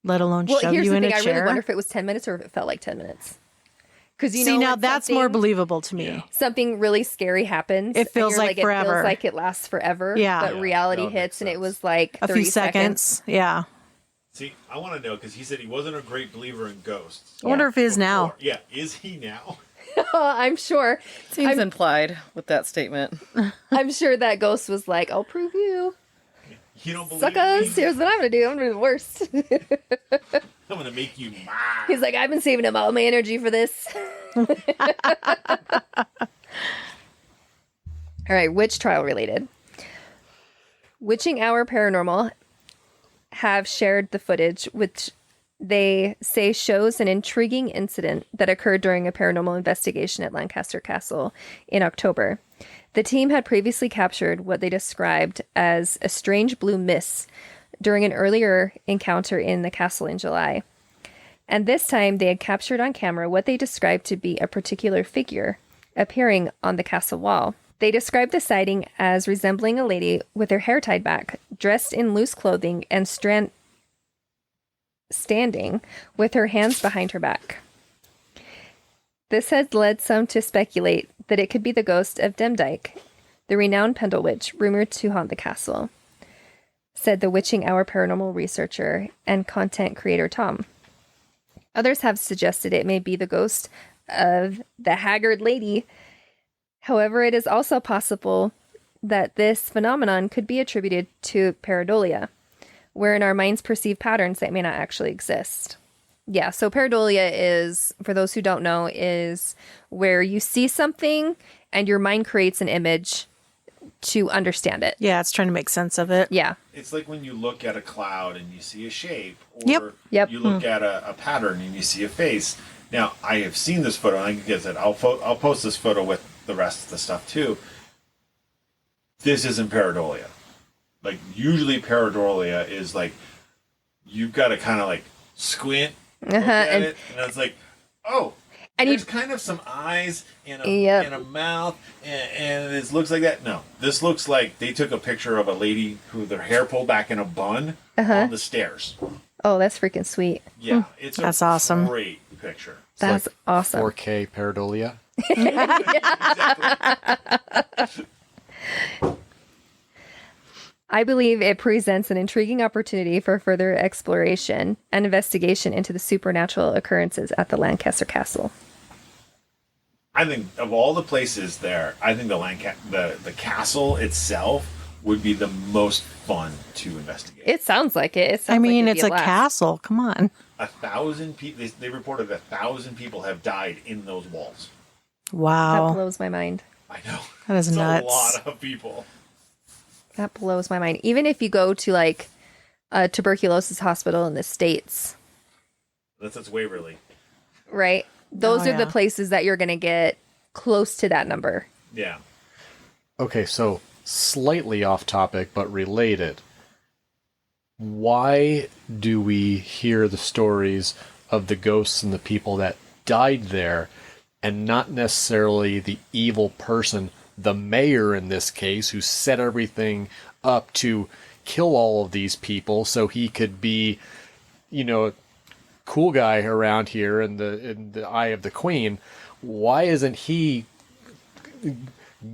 S2: let alone shove
S3: Here's
S2: you
S3: the
S2: in
S3: thing.
S2: a
S3: I
S2: chair.
S3: really wonder if it was 10 minutes or if it felt like 10 minutes. Because
S2: See, now that's more believable to me.
S1: Yeah.
S3: Something really scary happens.
S2: It feels
S3: and you're
S2: like
S3: It
S2: forever.
S3: feels like it lasts forever.
S2: Yeah.
S3: But
S1: Yeah,
S3: reality
S1: that would
S3: hits,
S1: make
S3: and it was
S1: sense.
S3: like
S2: A
S3: 30
S2: few seconds. Yeah.
S1: See, I want to know because he said he wasn't a great believer in ghosts.
S2: I wonder if he is now.
S1: Before. Yeah, is he now?
S3: I'm sure.
S5: Seems implied with that statement.
S3: I'm sure that ghost was like, "I'll prove you,
S1: You don't believe
S3: suckers.
S1: me?
S3: Here's what I'm gonna do. I'm gonna do the worst."
S1: I'm going to make you mine.
S3: He's like, "I've been saving up all my energy for this." All right, witch trial related. Witching Hour Paranormal have shared the footage, which they say shows an intriguing incident that occurred during a paranormal investigation at Lancaster Castle in October. The team had previously captured what they described as a strange blue mist during an earlier encounter in the castle in July. And this time they had captured on camera what they described to be a particular figure appearing on the castle wall. They described the sighting as resembling a lady with her hair tied back, dressed in loose clothing, and standing with her hands behind her back. This had led some to speculate that it could be the ghost of Demdike, the renowned Pendle Witch, rumored to haunt the castle, said the Witching Hour paranormal researcher and content creator Tom. Others have suggested it may be the ghost of the haggard lady. However, it is also possible that this phenomenon could be attributed to pareidolia, wherein our minds perceive patterns that may not actually exist. Yeah, so pareidolia is, for those who don't know, is where you see something and your mind creates an image to understand it.
S2: Yeah, it's trying to make sense of it.
S3: Yeah.
S1: It's like when you look at a cloud and you see a shape, or
S2: Yep.
S1: you look at a pattern and you see a face. Now, I have seen this photo, and like I said, I'll post this photo with the rest of the stuff too. This isn't pareidolia. Like, usually pareidolia is like, you've got to kind of like squint, look at it, and it's like, oh,
S3: and
S1: there's kind of some eyes and a,
S3: Yep.
S1: and a mouth, and this looks like that. No, this looks like they took a picture of a lady who their hair pulled back in a bun on the stairs.
S3: Oh, that's freaking sweet.
S1: Yeah, it's
S2: That's
S1: a
S2: awesome.
S1: great picture.
S3: That's awesome.
S4: 4K pareidolia.
S3: I believe it presents an intriguing opportunity for further exploration and investigation into the supernatural occurrences at the Lancaster Castle.
S1: I think of all the places there, I think the castle itself would be the most fun to investigate.
S3: It sounds like it.
S2: I mean,
S3: like
S2: it's a castle. Come on.
S1: 1,000 people. They reported 1,000 people have died in those walls.
S3: That
S2: Wow.
S3: blows my mind.
S1: I know.
S2: That is
S1: It's
S2: nuts.
S1: a lot of people.
S3: That blows my mind. Even if you go to like a tuberculosis hospital in the States,
S1: That's Waverly.
S3: right? Those
S2: Oh,
S3: are the
S2: yeah.
S3: places that you're going to get close to that number.
S1: Yeah.
S4: Okay, so slightly off topic, but related. Why do we hear the stories of the ghosts and the people that died there and not necessarily the evil person, the mayor in this case, who set everything up to kill all of these people so he could be, cool guy around here in the eye of the queen? Why isn't he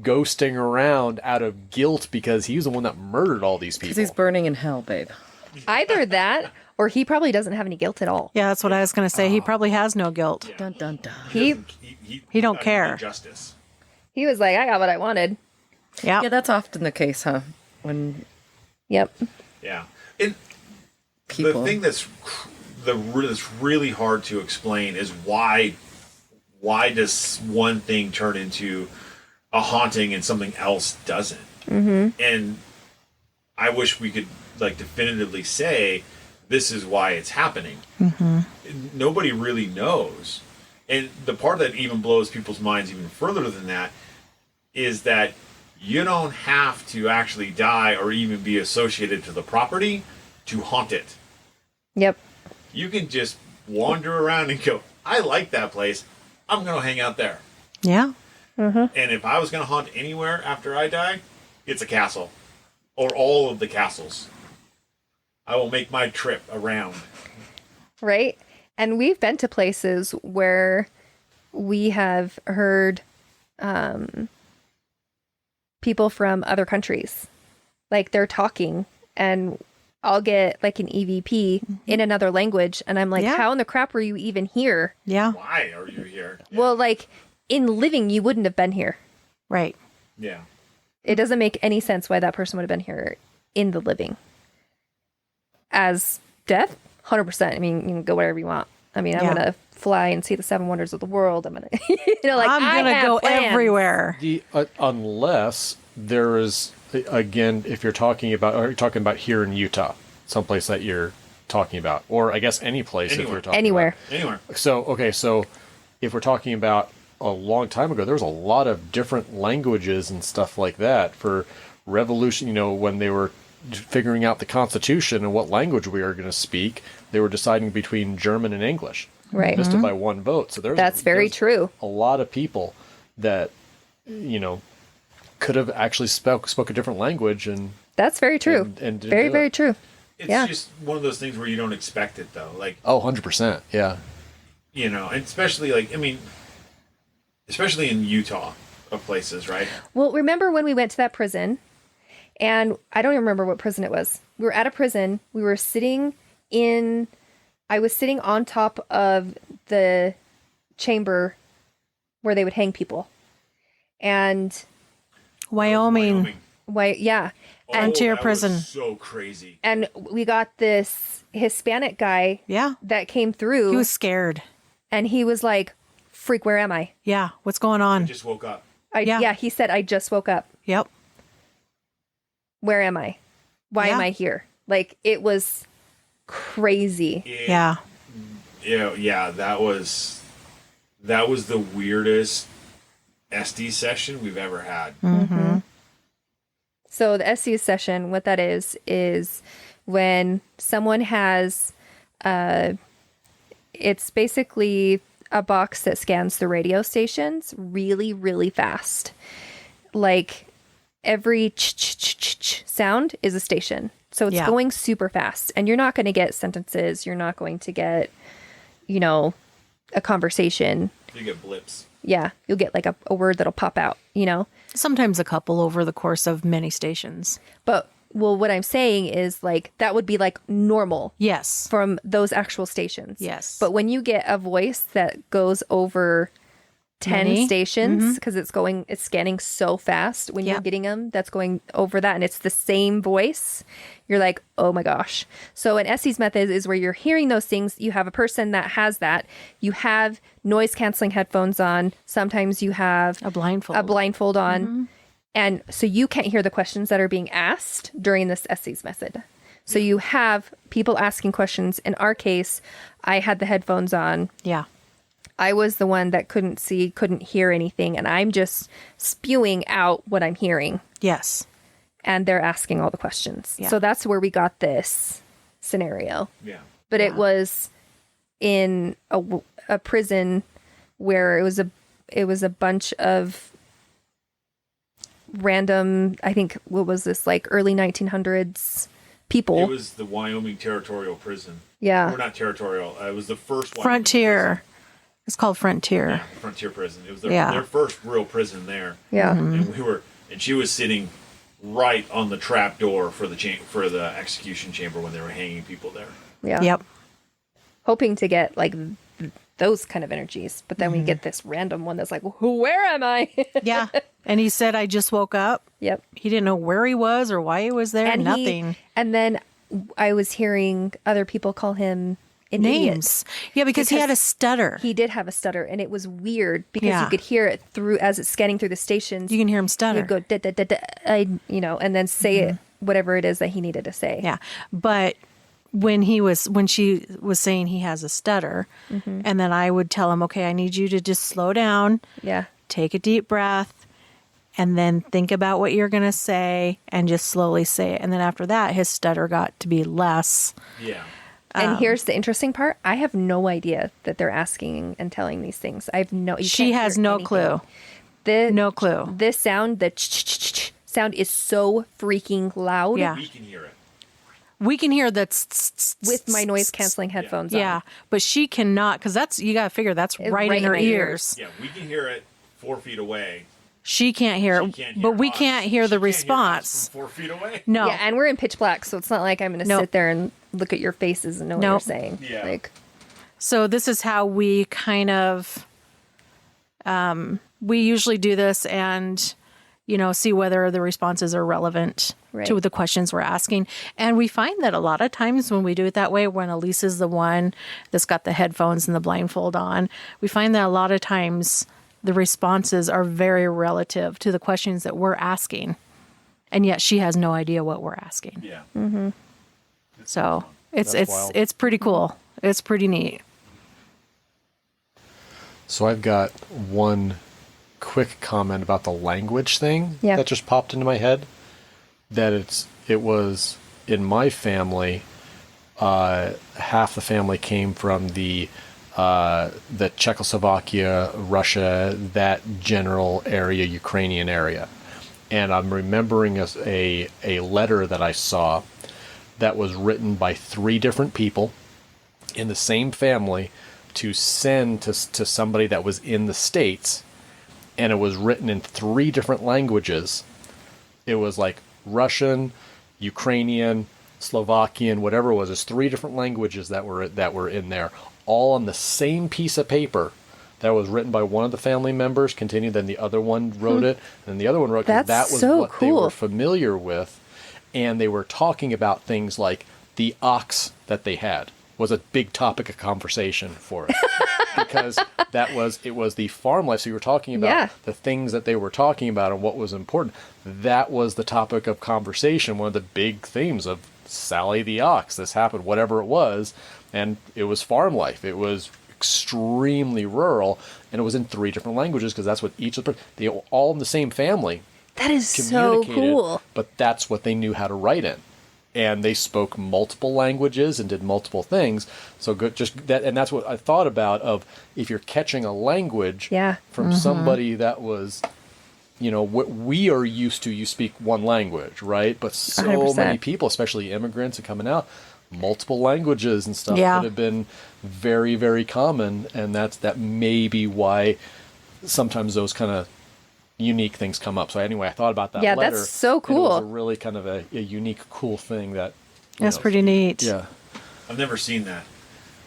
S4: ghosting around out of guilt because he's the one that murdered all these people?
S5: Because he's burning in hell, babe.
S3: Either that or he probably doesn't have any guilt at all.
S2: Yeah, that's what I was going to say. He probably has no guilt.
S5: Dun dun dun.
S3: He
S2: He don't
S1: not
S2: care.
S1: doing Justice.
S3: he was like, I got what I wanted.
S2: Yeah.
S5: Yeah, that's often the case, huh? When
S3: Yep.
S1: Yeah. And
S5: people.
S1: the thing that's really hard to explain is why does one thing turn into a haunting and something else doesn't? Mm-hmm. And I wish we could definitively say this is why it's happening. Mm-hmm. Nobody really knows. And the part that even blows people's minds even further than that is that you don't have to actually die or even be associated to the property to haunt it.
S3: Yep.
S1: You can just wander around and go, I like that place. I'm going to hang out there.
S2: Yeah.
S1: And if I was going to haunt anywhere after I die, it's a castle. Or all of the castles. I will make my trip around.
S3: Right? And we've been to places where we have heard people from other countries. Like they're talking and I'll get like an EVP in another language and I'm like,
S2: Yeah.
S3: how in the crap were you even here?
S2: Yeah.
S1: Why are you here?
S3: Well, like in living, you wouldn't have been here.
S2: Right.
S1: Yeah.
S3: It doesn't make any sense why that person would have been here in the living. As death, 100%. I mean, you can go wherever you want. I mean, I'm
S2: Yeah.
S3: going to fly and see the 7 wonders of the world. I'm going to,
S2: I'm
S3: I
S2: going to
S3: have
S2: go
S3: plans.
S2: everywhere.
S4: Unless there is, again, if you're talking about here in Utah, someplace that you're talking about, or I guess any place if
S1: Anywhere.
S4: you're talking
S3: Anywhere.
S1: Anywhere.
S4: So if we're talking about a long time ago, there was a lot of different languages and stuff like that for revolution, when they were figuring out the Constitution and what language we are going to speak, they were deciding between German and English.
S3: Right.
S4: Missed it by one vote. So
S3: That's very true.
S4: A lot of people that, could have actually spoke a different language, and
S3: That's very true.
S4: and didn't
S3: very,
S4: do
S3: very
S4: it.
S3: true.
S1: It's
S3: Yeah.
S1: just one of those things where you don't expect it, though. Like,
S4: 100%. Yeah.
S1: and especially, especially in Utah of places, right?
S3: Well, remember when we went to that prison, and I don't even remember what prison it was. We were at a prison. We were I was sitting on top of the chamber where they would hang people. And
S2: Wyoming.
S3: yeah.
S2: Frontier
S1: that
S2: prison.
S1: was so crazy.
S3: And we got this Hispanic guy
S2: Yeah.
S3: that came through,
S2: He was scared.
S3: and he was like, "Freak, where am I?"
S2: Yeah. What's going
S1: I
S2: on?
S1: just woke up.
S2: Yeah.
S3: He said, "I just woke up.
S2: Yep.
S3: Where am I? Why am
S2: Yeah.
S3: I here?" Like, it was crazy.
S2: Yeah.
S1: Yeah, that was the weirdest SD session we've ever had.
S2: Mm-hmm.
S3: So the SU session, what that is when someone has, it's basically a box that scans the radio stations really, really fast. Like every sound is a station. So it's
S2: Yeah.
S3: going super fast, and you're not going to get sentences. You're not going to get, a conversation.
S1: You get blips.
S3: Yeah. You'll get like a word that'll pop out,
S2: Sometimes a couple over the course of many stations.
S3: But, well, what I'm saying is like that would be like normal
S2: Yes.
S3: from those actual stations.
S2: Yes.
S3: But when you get a voice that goes over 10
S2: Many.
S3: stations, because it's scanning so fast when you're
S2: Yep.
S3: getting them, that's going over that, and it's the same voice, you're like, oh my gosh. So an Essie's method is where you're hearing those things. You have a person that has that. You have noise canceling headphones on. Sometimes you have
S2: A blindfold.
S3: a blindfold on. And so you can't hear the questions that are being asked during this Essie's method. So you have people asking questions. In our case, I had the headphones on.
S2: Yeah.
S3: I was the one that couldn't hear anything, and I'm just spewing out what I'm hearing,
S2: Yes.
S3: and they're asking all the questions.
S2: Yeah.
S3: So that's where we got this scenario.
S1: Yeah.
S3: But it was in a prison where it was a bunch of random, I think, what was this, like early 1900s people.
S1: It was the Wyoming Territorial Prison.
S3: Yeah.
S1: Or not territorial. It was the first Wyoming
S2: Frontier. It's called Frontier.
S1: prison. Yeah, Frontier Prison. It was
S2: Yeah.
S1: their first real prison there.
S3: Yeah.
S1: And she was sitting right on the trap door for the execution chamber when they were hanging people there.
S3: Yeah.
S2: Yep.
S3: Hoping to get like those kind of energies, but then we get this random one that's like, where am I?
S2: Yeah. And he said, I just woke up.
S3: Yep.
S2: He didn't know where he was or why he was there.
S3: And
S2: Nothing.
S3: And then I was hearing other people call him an
S2: Names.
S3: idiot.
S2: Yeah, because he had a stutter.
S3: He did have a stutter, and it was weird because
S2: Yeah.
S3: you could hear it thugh as it's scanning through the stations.
S2: You can hear him stutter.
S3: He'd go da, da, da, da, and then say it, whatever it is that he needed to say.
S2: Yeah. But when she was saying he has a stutter, and then I would tell him, okay, I need you to just slow down,
S3: Yeah.
S2: take a deep breath, and then think about what you're going to say and just slowly say it. And then after that, his stutter got to be less.
S1: Yeah.
S3: And here's the interesting part. I have no idea that they're asking and telling these things. I have no.
S2: She has no clue. No clue.
S3: This sound, the sound is so freaking loud.
S2: Yeah.
S1: We can hear it.
S2: We can hear the
S3: With my noise canceling headphones on.
S2: Yeah, but she cannot, because you got to figure that's right in her
S3: my
S2: ears.
S1: Yeah, we can hear it 4 feet away.
S2: She can't hear
S1: She
S2: it,
S1: can't hear
S2: but we
S1: us.
S2: can't hear
S1: She
S2: the
S1: can't hear us
S2: response.
S1: from 4 feet away.
S2: No.
S3: Yeah, and we're in pitch black, so it's not like I'm going to
S2: Nope.
S3: sit there and look at your faces and know what
S2: Nope.
S3: you're saying.
S1: Yeah.
S3: Like,
S2: So this is how we kind of, we usually do this and, see whether the responses are relevant
S3: Right.
S2: to the questions we're asking. And we find that a lot of times when we do it that way, when Elise is the one that's got the headphones and the blindfold on, we find that a lot of times the responses are very relative to the questions that we're asking. And yet she has no idea what we're asking.
S1: Yeah.
S2: So it's
S4: That's wild.
S2: it's pretty cool. It's pretty neat.
S4: So I've got one quick comment about the language thing
S3: Yeah.
S4: that just popped into my head. That it was in my family, half the family came from the Czechoslovakia, Russia, that general area, Ukrainian area. And I'm remembering a letter that I saw that was written by 3 different people in the same family to send to somebody that was in the States, and it was written in 3 different languages. It was like Russian, Ukrainian, Slovakian, whatever it was. There's 3 different languages that were in there, all on the same piece of paper that was written by one of the family members, continued, then the other one wrote it, and the other one wrote it, 'cause
S3: That's
S4: that was
S3: so
S4: what they
S3: cool.
S4: were familiar with. And they were talking about things like the ox that they had was a big topic of conversation for us. Because it was the farm life. So you were talking about
S3: Yeah.
S4: the things that they were talking about and what was important. That was the topic of conversation, one of the big themes of Sally the ox. This happened, whatever it was. And it was farm life. It was extremely rural, and it was in 3 different languages, because that's what each of they all in the same family
S3: That is so
S4: communicated,
S3: cool.
S4: but that's what they knew how to write in. And they spoke multiple languages and did multiple things. So good, just that, and that's what I thought about, of if you're catching a language
S3: Yeah.
S4: from somebody that was, what we are used to, you speak one language, right? But so
S3: 100%.
S4: many people, especially immigrants and coming out, multiple languages and stuff
S2: Yeah.
S4: would have been very, very common. And that may be why sometimes those kind of unique things come up. So anyway, I thought about that
S3: Yeah,
S4: letter.
S3: that's so
S4: and it was
S3: cool.
S4: a really kind of a unique, cool thing that.
S2: That's pretty neat.
S4: Yeah.
S1: I've never seen that.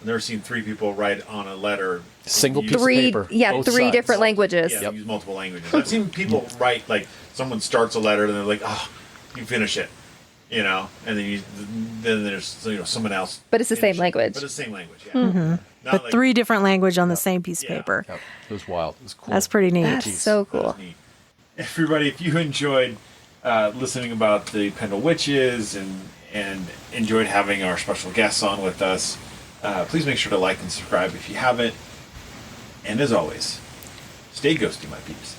S1: I've never seen 3 people write on a letter.
S4: Single
S1: Use-
S4: piece of
S3: 3,
S4: paper,
S3: yeah,
S4: both
S3: 3
S4: sides.
S3: different languages.
S1: Yeah, use multiple languages. I've seen people write, like, someone starts a letter and they're like, "Oh, you finish it," and then there's someone else.
S3: But it's the same
S1: finish it.
S3: language.
S1: But it's the same language. Yeah. Not
S2: But
S1: like-
S2: 3 different language on the same piece of
S1: Yeah.
S2: paper.
S4: Yep. It was wild. It was cool.
S2: That's pretty neat.
S3: That's so
S1: That
S3: cool.
S1: was neat. Everybody, if you enjoyed listening about the Pendle Witches and enjoyed having our special guests on with us, please make sure to like and subscribe if you haven't. And as always, stay ghosty, my peeps.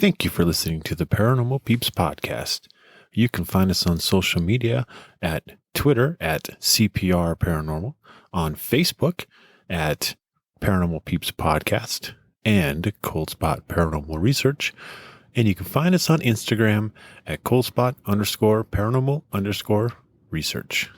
S1: Thank you for listening to the Paranormal Peeps podcast. You can find us on social media at Twitter at CPR Paranormal, on Facebook at Paranormal Peeps Podcast and Cold Spot Paranormal Research. And you can find us on Instagram at coldspot_paranormal_research.